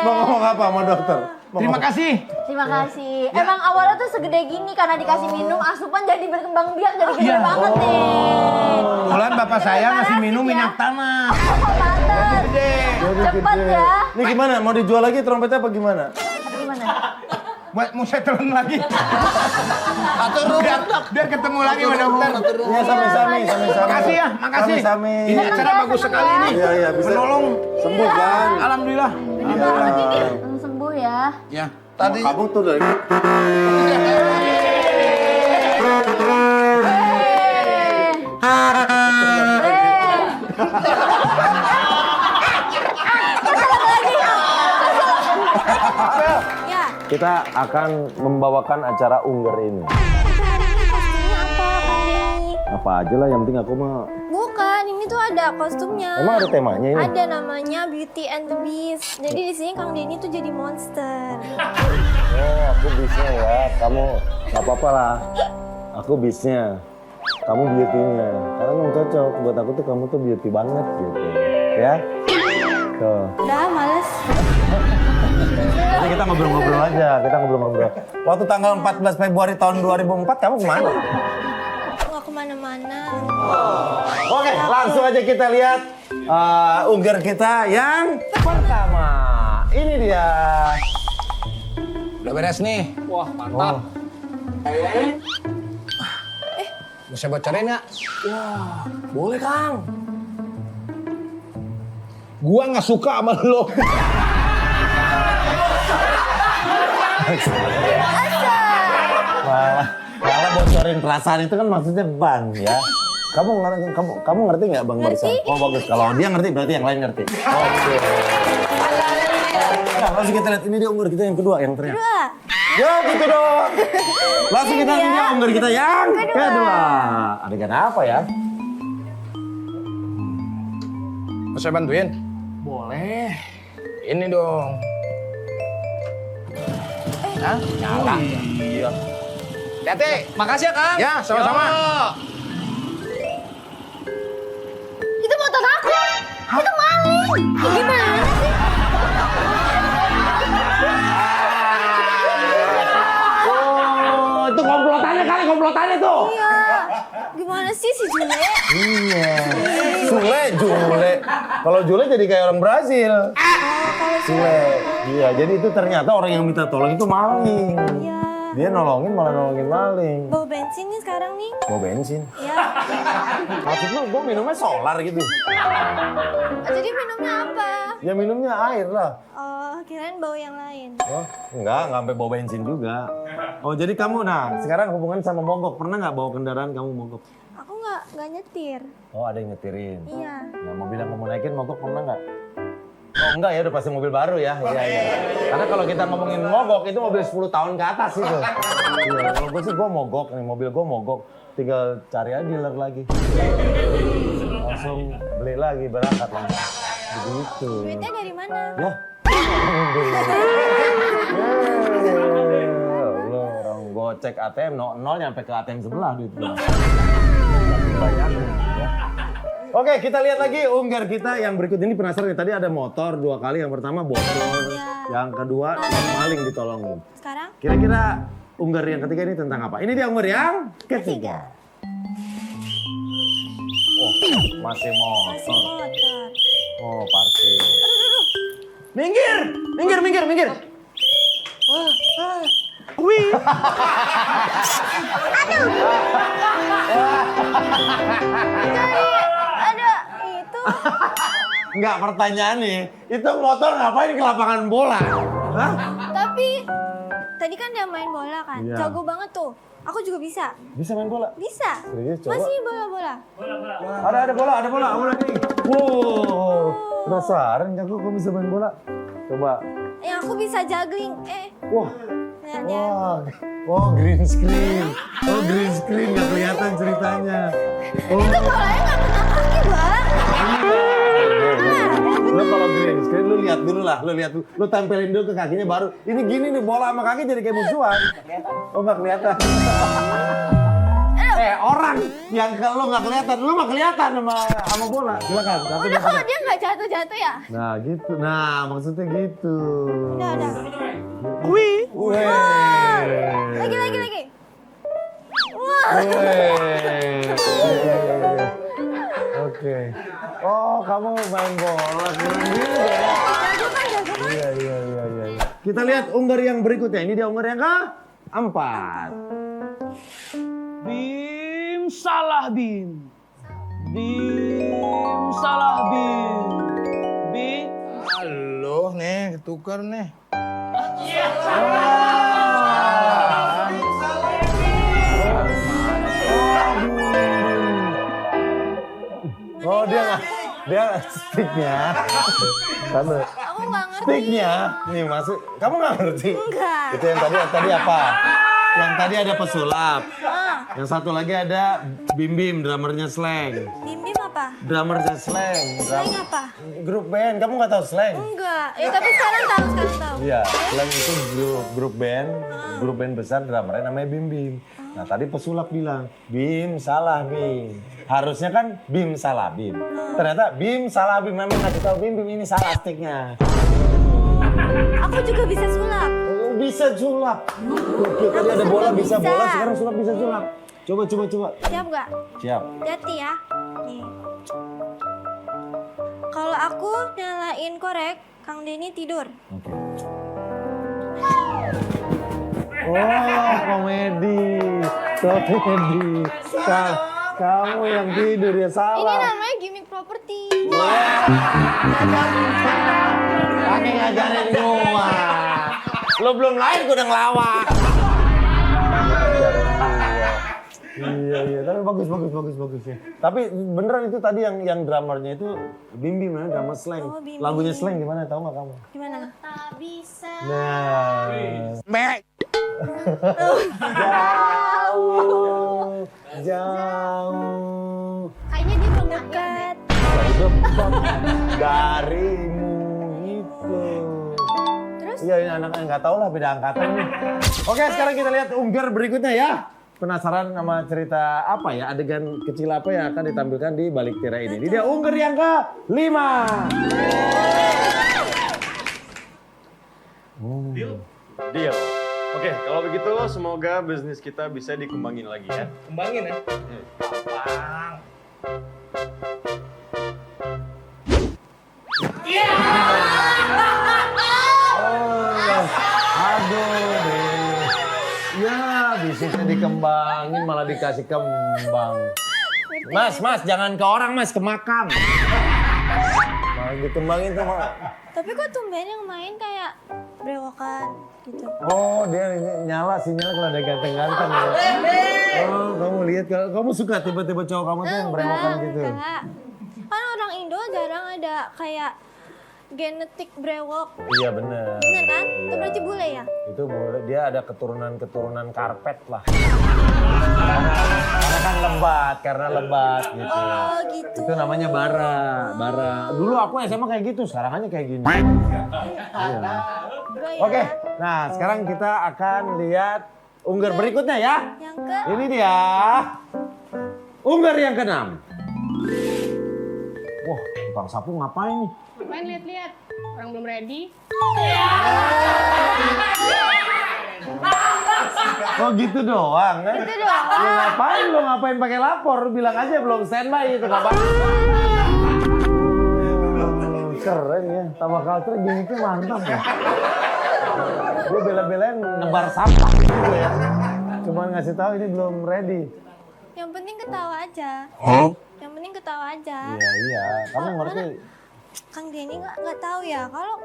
Mau ngomong apa sama dokter? Terima kasih. Terima kasih. Emang awalnya tuh segede gini karena dikasih minum asupan jadi berkembang biak jadi gede banget nih. Kebetulan bapak saya ngasih minum minyak tanah. Pantes. Cepet ya. Ini gimana? Mau dijual lagi trompetnya apa gimana? Gimana? Mau setelan lagi. Biar ketemu lagi sama dokter. Iya, sami-sami. Makasih ya, makasih. Sami-sami. Ini acara bagus sekali nih. Iya, bisa menolong. Sembuh kan? Alhamdulillah. Langsung sembuh ya. Ya. Tadi kamu tuh dari kita akan membawakan acara Ungger ini. Kostumnya apa, Kang Denny? Apa aja lah, yang penting aku mah. Bukan, ini tuh ada kostumnya. Emang ada temanya ini? Ada, namanya Beauty and the Beast. Jadi di sini Kang Denny tuh jadi monster. Oh, aku bisnya ya. Kamu nggak apa-apa lah. Aku bisnya. Kamu beauty-nya. Karena memang cocok. Buat aku tuh kamu tuh beauty banget gitu. Ya? Tuh. Udah, males. Jadi kita ngobrol-ngobrol aja. Kita ngobrol-ngobrol. Waktu tanggal 14 Februari tahun 2004, kamu kemana? Aku nggak kemana-mana. Oke, langsung aja kita lihat Ungger kita yang pertama. Ini dia. Udah beres nih. Wah, mantap. Bisa bocorin nggak? Wah, boleh Kang. Gua nggak suka sama lo. Malah bocorin perasaan itu kan maksudnya Bang ya. Kamu ngerti nggak Bang barusan? Oh bagus. Kalau dia ngerti berarti yang lain ngerti. Oke. Nah, langsung kita lihat ini dia Ungger kita yang kedua yang teriak. Ya gitu dong. Langsung kita lihat dia Ungger kita yang kedua. Adegan apa ya? Mau saya bantuin? Boleh. Ini dong. Hah? Nyala. Iya. Hati-hati. Makasih ya, Kang. Ya, sama-sama. Itu motor aku. Itu maling. Gimana sih? Oh, itu komplotannya tuh. Iya. Gimana sih si Jule? Iya. Jule. Kalau Jule jadi kayak orang Brazil. Jule. Iya, jadi itu ternyata orang yang minta tolong itu maling. Iya. Dia nolongin malah nolongin maling. Bawa bensin nih sekarang nih. Bawa bensin. Iya. Maksud lu gua minumnya solar gitu. Jadi minumnya apa? Ya minumnya air lah. Oh, kirain bau yang lain. Oh, enggak sampai bawa bensin juga. Oh, jadi kamu sekarang hubungan sama mogok. Pernah nggak bawa kendaraan kamu mogok? Aku nggak nyetir. Oh, ada yang nyetirin. Iya. Nah, mobil yang kamu naikin mogok pernah nggak? Oh enggak ya, udah pasti mobil baru ya. Iya. Karena kalau kita ngomongin mogok itu mobil 10 tahun ke atas itu. Iya, kalau gue sih gue mogok nih, mobil gue mogok. Tinggal cari aja dealer lagi. Langsung beli lagi, berangkat langsung. Begitu. Duitnya dari mana? Ya. Lo orang gocek ATM, nol nyampe ke ATM sebelah duitnya. Banyaknya ya. Oke, kita lihat lagi Ungger kita yang berikut ini. Penasaran nih, tadi ada motor 2 kali. Yang pertama bocor, yang kedua maling ditolongin. Sekarang? Kira-kira Ungger yang ketiga ini tentang apa? Ini dia Ungger yang ketiga. Oh, masih motor. Masih motor. Oh, parkir. Minggir. Wih. Ada itu. Enggak, pertanyaannya, itu motor ngapain ke lapangan bola? Hah? Tapi tadi kan dia main bola kan. Iya. Jago banget tuh. Aku juga bisa. Bisa main bola? Bisa. Serius, coba. Masih bola-bola. Ada bola nih. Wow, penasaran nggak kok bisa main bola? Coba. Yang aku bisa juggling. Wah, Lihat ya. wah, green screen. Oh, green screen nggak kelihatan ceritanya. Oh, Itu bolanya nggak kena kaki, Bang. lu kalau green screen lu lihat dulu lah, lu tempelin dulu ke kakinya baru. Ini gini nih bola sama kaki jadi kayak musuhan. Oh, nggak kelihatan. Orang yang kalau nggak kelihatan, lu mah kelihatan sama bola. Silakan. Udah kalau dia nggak jatuh-jatuh ya? Nah gitu, nah maksudnya gitu. Udah. Wih. Lagi. Wah. Oke. Oh, kamu main bola keren juga ya. Jago kan? Iya. Kita lihat unggar yang berikutnya. Ini dia unggar yang keempat. Bim salah bim. Bim. Halo, nih, ketukar nih. Oh, dia sticknya. Karena Aku nggak ngerti. sticknya nih masuk. Kamu nggak ngerti? Enggak. Itu yang tadi apa? Yang tadi ada pesulap. Yang satu lagi ada Bim, drummernya Slang. Bim apa? Drummernya Slang. Slang apa? Grup band, kamu nggak tahu Slang? Enggak. Tapi sekarang tahu. Iya, Slang itu grup band besar, drummernya namanya Bim. Nah tadi pesulap bilang, Bim salah Bim. Harusnya kan Bim salah Bim. Ternyata Bim salah Bim, memang ngasih tahu Bim ini salah sticknya. Aku juga bisa sulap. Oh, bisa sulap. Oke, tadi ada bola bisa bola, sekarang sulap bisa sulap. Coba. Siap nggak? Siap. Hati ya. Nih. Kalau aku nyalain korek, Kang Denny tidur. Oke. Oh, komedi. Kamu yang tidur ya salah. Ini namanya gimmick properti. Pakai ngajarin gua. Lo belum lahir gua udah ngelawak. Iya, tapi bagus ya. Tapi beneran itu tadi yang drummernya itu Bim mana drummer Slang. Oh, Bim. Lagunya Slang gimana tahu nggak kamu? Gimana? Tak bisa. Nah. Jauh. Kayaknya dia belum dekat. Dekat darimu itu. Terus? Iya, ini anak nggak tahu lah beda angkatan nih. Oke, sekarang kita lihat unggar berikutnya ya. Penasaran sama cerita apa ya, adegan kecil apa yang akan ditampilkan di balik tirai ini. Ini dia unggar yang ke-5. Deal. Oke, kalau begitu semoga bisnis kita bisa dikembangin lagi ya. Kembangin ya. Gampang. Aduh deh. Ya, bisnisnya dikembangin malah dikasih kembang. Mas, jangan ke orang mas, ke makam. Malah dikembangin tuh mak. Tapi kok tumben yang main kayak brewokan gitu. Oh, dia nyala sinyalnya kalau ada ganteng-ganteng ya. Oh, kamu lihat, kamu suka tiba-tiba cowok kamu tuh yang berewokan gitu. Enggak. Kan orang Indo jarang ada kayak genetik brewok. Iya bener. Bener kan? Itu Iya. berarti bule ya? Itu boleh, dia ada keturunan karpet lah. Karena kan lebat gitu. Oh gitu. Itu namanya bara. Dulu aku SMA kayak gitu, sekarang aja kayak gini. Iya. Oke, nah sekarang kita akan lihat unggar berikutnya ya. Yang ke? Ini dia. Unggar yang ke-6. Wah, Bang Sapu ngapain nih? Main lihat-lihat, orang belum ready. Oh gitu doang kan? Gitu doang. Lu ngapain pakai lapor? Bilang aja belum standby itu kapan. Keren ya, tahu Sama Kaltra gimmicknya mantap ya. Gue bela-belain nebar sampah gitu ya. Cuman ngasih tahu ini belum ready. Yang penting ketawa aja. Yang penting ketawa aja. Iya. Kamu ngerti? Kang Denny nggak tahu ya kalau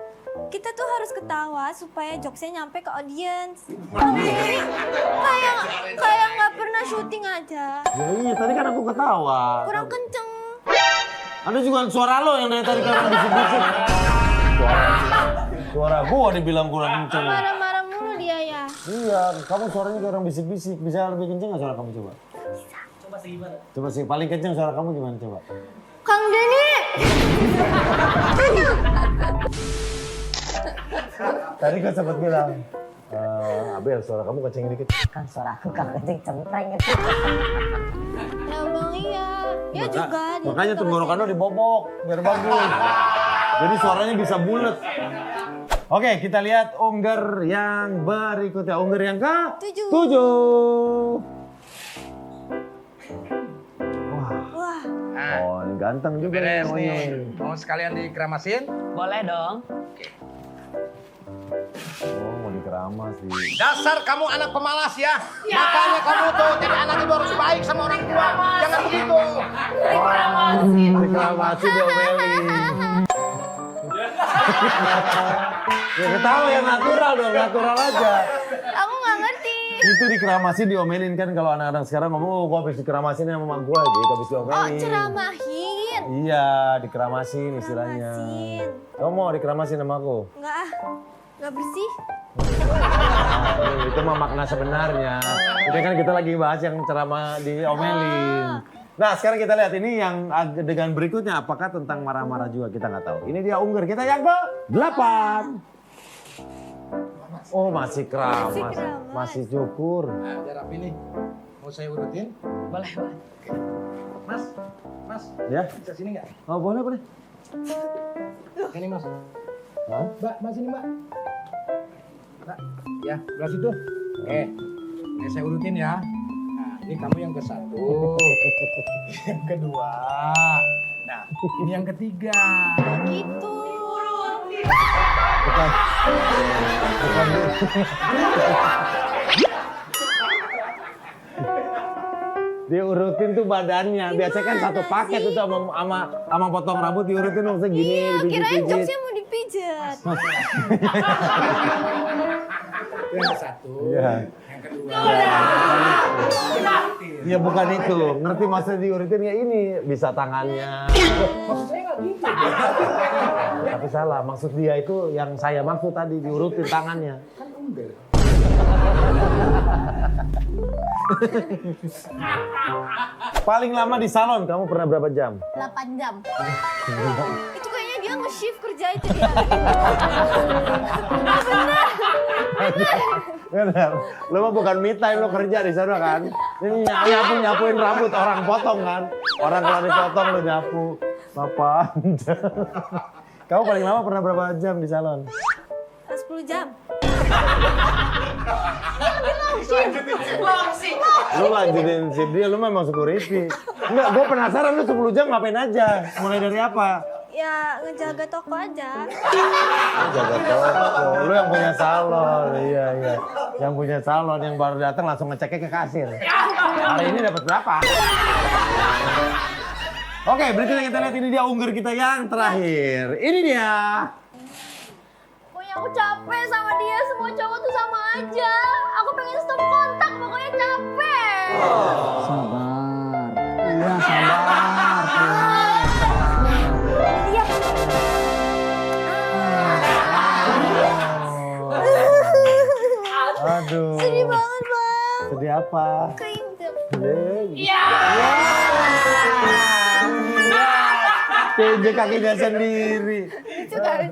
kita tuh harus ketawa supaya jokesnya nyampe ke audiens. Kang Denny kayak nggak pernah syuting aja. Ya iya, tadi kan aku ketawa. Kurang kenceng. Ada juga suara lo yang dari tadi kan bisik-bisik. Suara gua dibilang kurang kenceng. Marah-marah mulu dia ya. Iya, kamu suaranya kayak orang bisik-bisik. Bisa lebih kenceng nggak suara kamu coba? Bisa. Coba segimana? Coba sih, paling kenceng suara kamu gimana coba? Kang Denny. Tadi kan sempat bilang, Abel suara kamu kenceng dikit. Kan suara aku kan kenceng cempreng. Ya bang iya. Ya juga. Makanya tenggorokan lo dibobok biar bagus. Jadi suaranya bisa bulat. Oke, kita lihat ungger yang berikutnya. Ungger yang ke-7. Wah. Oh, ini ganteng juga Beres nih. nih. Mau sekalian dikeramasin? Boleh dong. Oh, mau dikeramas sih. Dasar kamu anak pemalas ya. Makanya kamu tuh jadi anak itu harus baik sama orang tua. Jangan begitu. Dikeramas diomelin. Ya ketawa yang natural dong, natural aja. Aku nggak ngerti. Itu dikeramasin diomelin kan kalau anak-anak sekarang ngomong, oh gua habis dikeramasin sama mama gua gitu, habis diomelin. Oh ceramahin. Iya, dikeramasin istilahnya. Kamu mau dikeramasin sama aku? Nggak ah. Nggak bersih. Itu mah makna sebenarnya. Itu kan kita lagi bahas yang ceramah diomelin. Nah sekarang kita lihat ini yang adegan berikutnya apakah tentang marah-marah juga kita nggak tahu. Ini dia ungger kita yang ke-8. Oh masih keramas, masih cukur. Nah, biar rapi nih. Mau saya urutin? Boleh. Mas. Ya? Bisa sini nggak? Oh boleh. Ini mas. Hah? Mbak sini mbak. Mbak, ya belah situ. Oke, ini saya urutin ya. Nah, ini kamu yang ke-1, yang kedua. Nah, ini yang ketiga. Gitu. Bukan. Dia urutin tuh badannya. Biasanya kan satu paket tuh sama potong rambut diurutin maksudnya gini. Iya, kirain dipijit-pijit. jokesnya mau dipijat. Yang ke-1, Iya. yang kedua. Iya bukan itu. Ngerti maksudnya diurutin ya ini. Bisa tangannya. Maksud saya nggak gitu. Tapi salah. Maksud dia itu yang saya maksud tadi diurutin tangannya. Kan enggak. Paling lama di salon kamu pernah berapa jam? 8 jam. Itu kayaknya dia nge-shift kerja itu dia. Benar. Lo mah bukan me time, lo kerja di sana kan. Ini nyapuin rambut orang potong kan. Orang kalau dipotong lo nyapu. 8 jam. Kamu paling lama pernah berapa jam di salon? 10 jam. Lu lanjutin shift dia, lu memang security. Enggak, gue penasaran lu 10 jam ngapain aja? Mulai dari apa? Ya ngejaga toko aja. Jaga toko. Lu yang punya salon, iya. Yang punya salon, yang baru datang langsung ngeceknya ke kasir. Hari ini dapat berapa? Oke, berikutnya kita lihat ini dia ungger kita yang terakhir. Ini dia. Pokoknya aku capek sama dia, semua cowok tuh sama aja. Aku pengen stop kontak, pokoknya capek. Sabar. Iya sabar. Iya. Aduh. Sedih banget, Bang. Sedih apa? Keintip. Iya. Pinjek kakinya sendiri.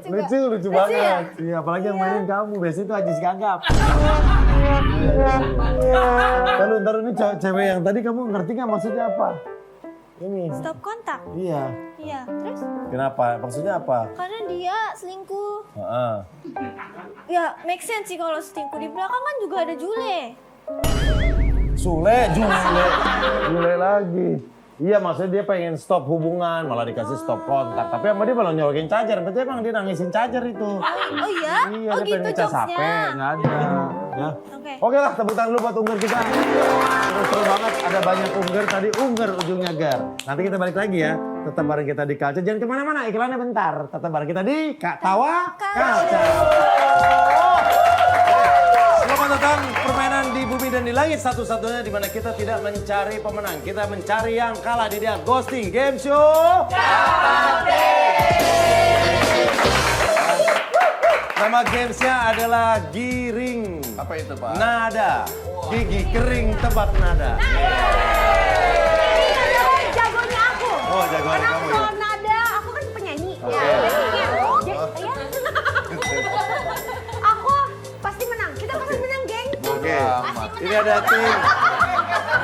Lucu banget. Iya, apalagi yang mainin kamu. Biasanya itu Ajis Gagap. Ntar ini cewek yang tadi kamu ngerti nggak maksudnya apa? Ini. Stop kontak? Iya. Iya, terus? Kenapa? Maksudnya apa? Karena dia selingkuh. Heeh. Ya, make sense sih kalau selingkuh. Di belakang kan juga ada Jule. Jule lagi. Iya, maksudnya dia pengen stop hubungan, malah dikasih stop kontak. Tapi sama dia malah nyolokin charger, berarti emang dia nangisin charger itu. Oh iya? Iya, Oh dia gitu pengen ngecas HP, jokesnya. nggak ada. Ya. Oke. Oke lah, tepuk tangan dulu buat Ungger kita. Seru banget, ada banyak Ungger, tadi Ungger ujungnya Gar. Nanti kita balik lagi ya, tetap bareng kita di Kalca. Jangan kemana-mana, iklannya bentar. Tetap bareng kita di Tawa Kalca. Selamat datang permainan di bumi dan di langit, satu-satunya di mana kita tidak mencari pemenang. Kita mencari yang kalah, di dia Ghosting Game Show. Nama gamesnya adalah giring. Apa itu, Pak? Nada. Gigi kering tebak nada. Ini adalah jagonya aku. Oh, jagoan Karena kamu ya. soal nada, aku kan penyanyi. Oke. Ya, aku pasti menang. Kita pasti menang, geng. Oke. Ini ada tim.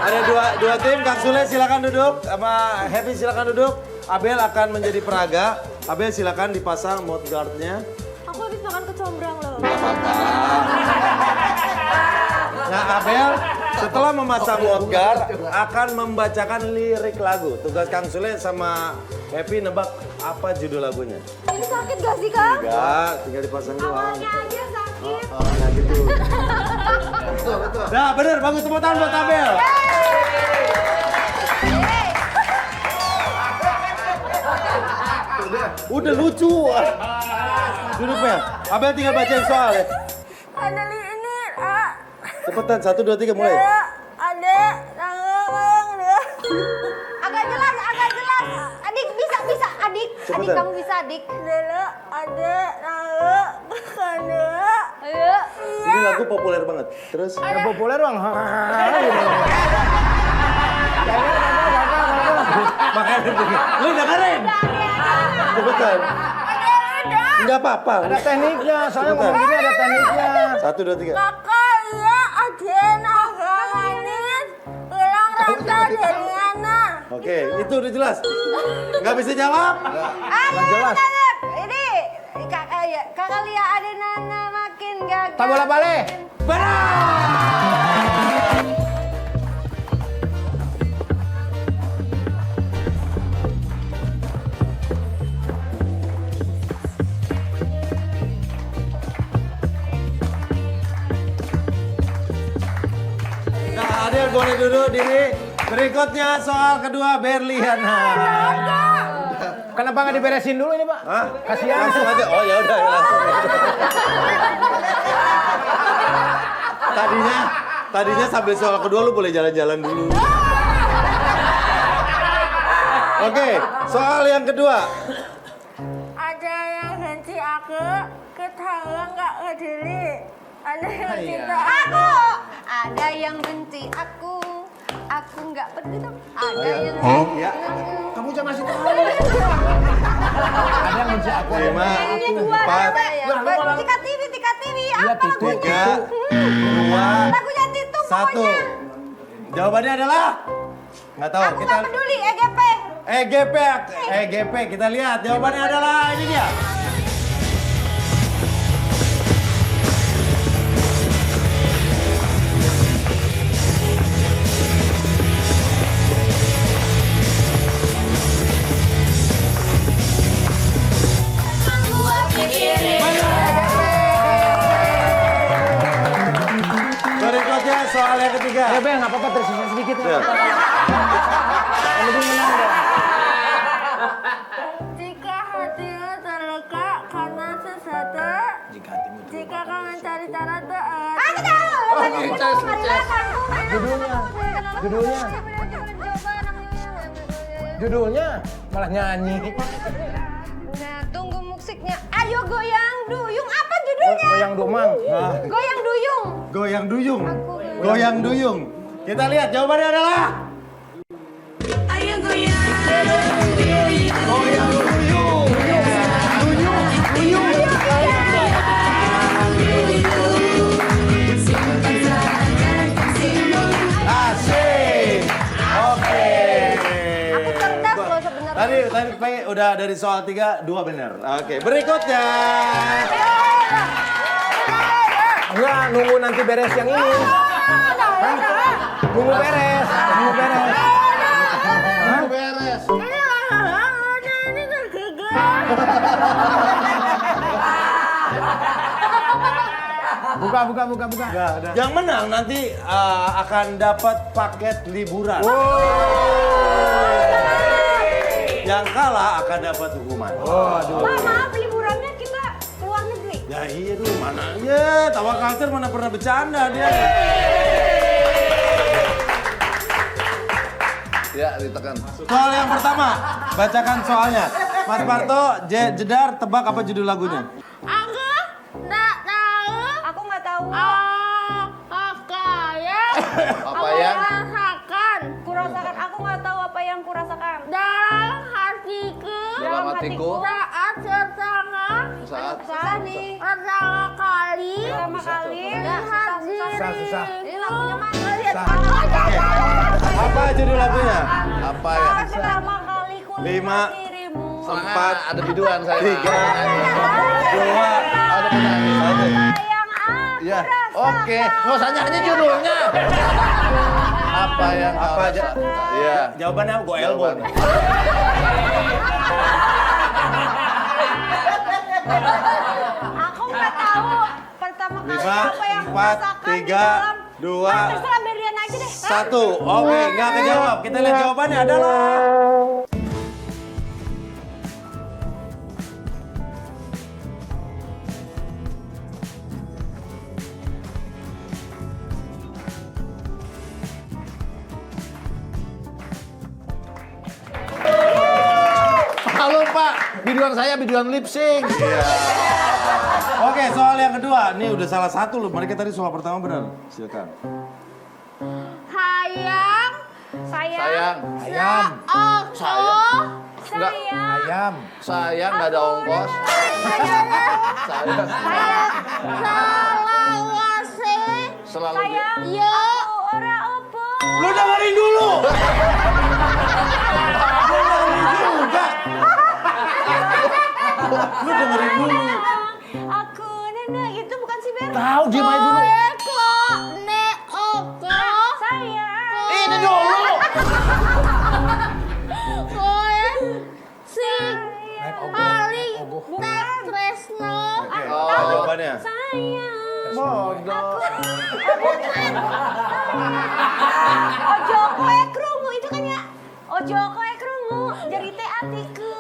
Ada dua tim. Kang Sule silakan duduk. Sama Happy silakan duduk. Abel akan menjadi peraga. Abel silakan dipasang mouthguard-nya. Aku habis makan kecombrang loh. Nah, Abel setelah memasang mouthguard akan membacakan lirik lagu. Tugas Kang Sule sama Happy nebak apa judul lagunya. Ini sakit gak sih, Kang? Enggak, tinggal dipasang doang. Awalnya aja sakit. Nah gitu. Nah, bener, bagus, tepuk tangan buat Abel. Udah lucu. Duduk, Bel. Abel tinggal bacain soal ya. Ada ini, Cepetan, 1, 2, 3, mulai. ada, agak jelas, agak jelas. Adik bisa, adik. Adik Cepetan. kamu bisa, adik. Ada, ayo. Ini lagu populer banget. Terus? Yang populer bang. Makanya lu dengerin. Cepetan. Enggak apa-apa. Ada tekniknya, soalnya Cepetan. ngomong gini ada tekniknya. 1, 2, 3. Kakak, iya, aden, manis, hilang rasa dari Ana. Oke, itu udah jelas. Nggak bisa jawab? Nggak jelas. Ini, kakak lihat ada Nana makin gagal. Tak bola balik. Nah, Adel boleh duduk diri. Berikutnya soal kedua Berliana. Kenapa nggak diberesin dulu ini Pak? Hah? Kasihan. Langsung aja. Oh ya udah langsung. Tadinya sambil soal kedua lu boleh jalan-jalan dulu. Oke, soal yang kedua. Ada yang benci aku, ketawa nggak peduli. Ada yang cinta aku, ada yang benci aku nggak peduli. Ada yang benci Ya. aku. Kamu jangan masih tahu. Ada yang benci aku. 5, Ini dua 4, apa? Tika TV, apa lagunya? 3, 2, Lagunya Titu 1. pokoknya. Jawabannya adalah nggak tahu. Aku nggak peduli, EGP. EGP, kita lihat. Jawabannya adalah ini dia. Berikutnya soal yang ketiga. Ya Bel, nggak apa-apa tersisa sedikit. Ya. Yang lebih menang dong. Jika hatimu terluka karena sesuatu, jika kau mencari cara untuk aku tahu. Judulnya malah nyanyi. Nah, tunggu musiknya. Ayo goyang duyung. Apa judulnya? Goyang domang. Nah. Goyang duyung. Goyang duyung. Goyang duyung. Kita lihat jawabannya adalah Ayo goyang. goyang duyung. Asik. Oke. Aku cerdas loh sebenarnya. Tadi udah dari soal 3, 2 benar. Oke, berikutnya. Enggak, nunggu nanti beres yang ini. Hah? Nunggu beres. Beres. Ini tergegar. Buka. Yang menang nanti akan dapat paket liburan. Yang kalah akan dapat hukuman. Maaf, liburannya kita ke luar negeri. Ya iya dulu, mana? Ya, tawa culture mana pernah bercanda dia. Ya, ditekan. Soal yang pertama, bacakan soalnya. Mas Parto, jedar, tebak apa judul lagunya? Aku nggak tahu. Aku nggak tahu. Apa yang? Kurasakan. Aku nggak tahu apa yang kurasakan. Dalam hatiku. Dalam hatiku. Saat Saat. Pertama kali. Lihat Susah. Ini lagunya mana? Apa judul lagunya? Apa ya? Pertama kali ku 5, dirimu. 4, Ada biduan saya. 3, 2, Ada penyanyi. Sayang aku. Ya, oke. Nggak usah nyanyi judulnya. Apa yang apa aja? Iya. Jawabannya gue elbow. Aku nggak tahu pertama kali 5, apa yang 4, kurasakan di 3, dalam. 2, Terserah Berlian aja deh. 1. Oke, nggak kejawab. Kita lihat jawabannya adalah... Halo Pak, biduan saya biduan lip sync. Oke, soal yang kedua. Ini udah salah satu loh. Mereka tadi soal pertama benar. Silakan. Sayang. Sayang. Ayam. Sayang. Sayang nggak ada ongkos. Sayang. Selalu. Sayang. Yo. Ora opo. Lu dengerin dulu. Lu dengerin dulu. Aku nenek itu bukan si Ber. Tahu dia main dulu. Sayang. Ini dulu. Koe sing paling tak tresno. Oh, jawabannya. Sayang. Bodoh. Ojo koe krungu itu kan ya. Ojo koe krungu jadi teh atiku.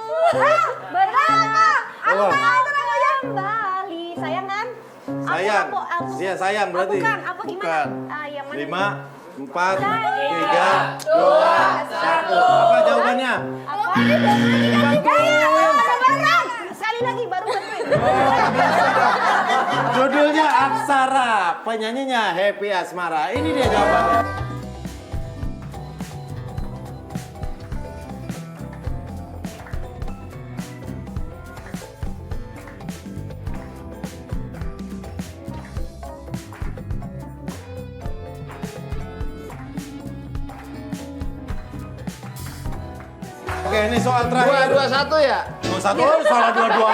Berkata aku mau kembali. Sayang kan? Sayang. Iya, sayang berarti. Bukan, apa gimana? Bukan. Yang mana? 5, 4, 3, 2, 1. Apa jawabannya? Apa? Ada barang. Sekali lagi baru bantuin. Judulnya Aksara, penyanyinya Happy Asmara. Ini dia jawabannya. Oke, ini soal terakhir. 2-2-1 ya? 2-1, salah 2-2.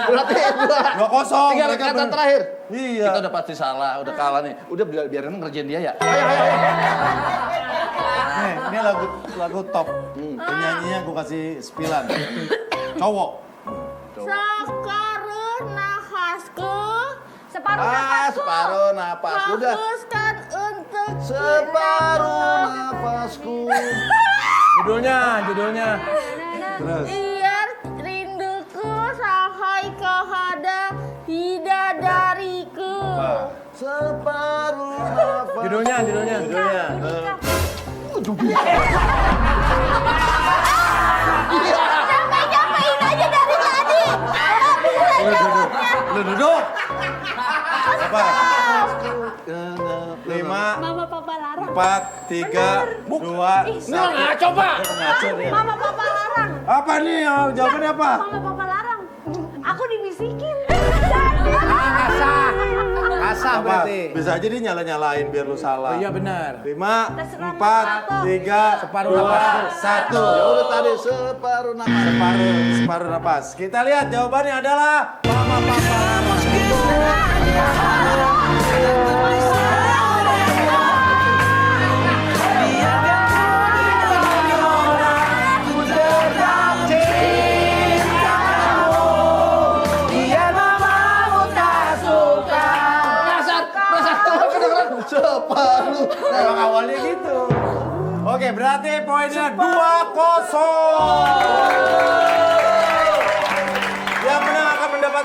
Berarti 2-0. Tinggal Mereka kata terakhir. Iya. Kita udah pasti salah, udah kalah nih. Udah biarin ngerjain dia ya. Ayo. Nih, ini lagu top. Penyanyinya gue kasih spilan. Cowok. Separuh nafasku. Separuh napas. Udah. Hapuskan untuk Separuh napasku. Judulnya. Terus. biar rinduku sampai kepada bidadariku. Separuh napas. Judulnya. Capek-capekin aja dari tadi. Lu duduk. Apa? 5, Mama papa larang. 4, 3, 2, 1. Ngaco, Pak. Ngaco nih. Mama papa larang. Apa nih? Jawabannya apa? Mama papa larang. Aku dibisikin. Asah Apa? berarti. Bisa aja dia nyalain biar lu salah. Oh iya benar. 5, 4, 3, Separuh 2, napas. 1. Ya udah tadi separuh napas. Separuh napas. Kita lihat jawabannya adalah Mama Papa Larang. Biarkan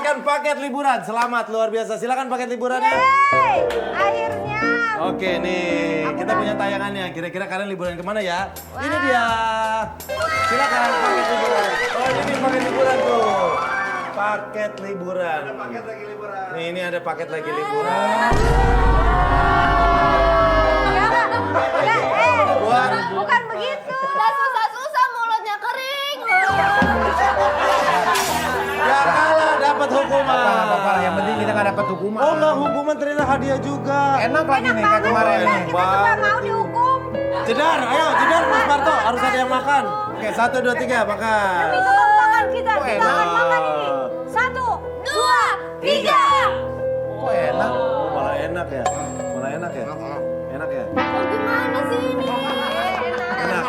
mendapatkan paket liburan. Selamat, luar biasa. Silakan paket liburannya. Yeay, akhirnya. Oke, nih kita punya tayangannya. Kira-kira kalian liburan kemana ya? Ini dia. Silakan paket liburan. Oh, ini paket liburan tuh. Paket liburan. Ada paket lagi liburan. Nih, ini ada paket lagi liburan. Bukan begitu. Udah susah-susah mulutnya kering. Ya kalah dapat hukuman. Apa-apa lah, yang penting kita nggak dapat hukuman. Oh, nggak hukuman, ternyata hadiah juga. Enak lagi nih kayak kemarin. Kita juga mau dihukum. Jedar, ayo jedar Mas Parto, harus ada yang makan. Oke, 1, 2, 3, makan. Itu kan makan kita akan makan ini. 1, 2, 3. Kok enak? Oh, malah enak ya. Malah enak ya. Enak ya. Oh, gimana sih ini? Enak.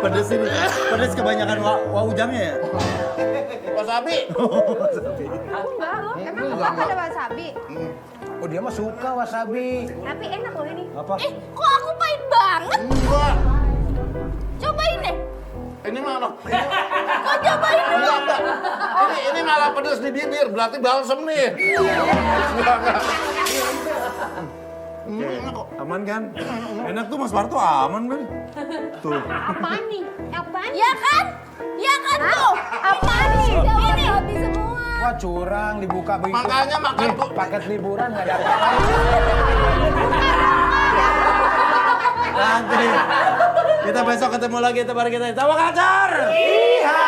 Pedes ini. Pedes kebanyakan waujangnya ya. Wasabi. Enggak loh, emang enggak ada wasabi. Oh, dia mah suka wasabi. Tapi enak loh ini. Apa? Kok aku pahit banget? Enggak. Cobain deh. Ini mana? Kok cobain dulu? Enggak. Ini malah pedes di bibir, berarti balsem nih. Enggak. Oke, aman kan? Enak tuh Mas Parto, aman kan? Tuh. Apaan nih? Apaan? Ya kan? Ya kan tuh? Apaan nih? Ini habis semua. Wah, curang dibuka begitu. Makanya makan tuh. Paket liburan nggak dapat. Nanti kita besok ketemu lagi teman kita. Tawa Kacar. Iya.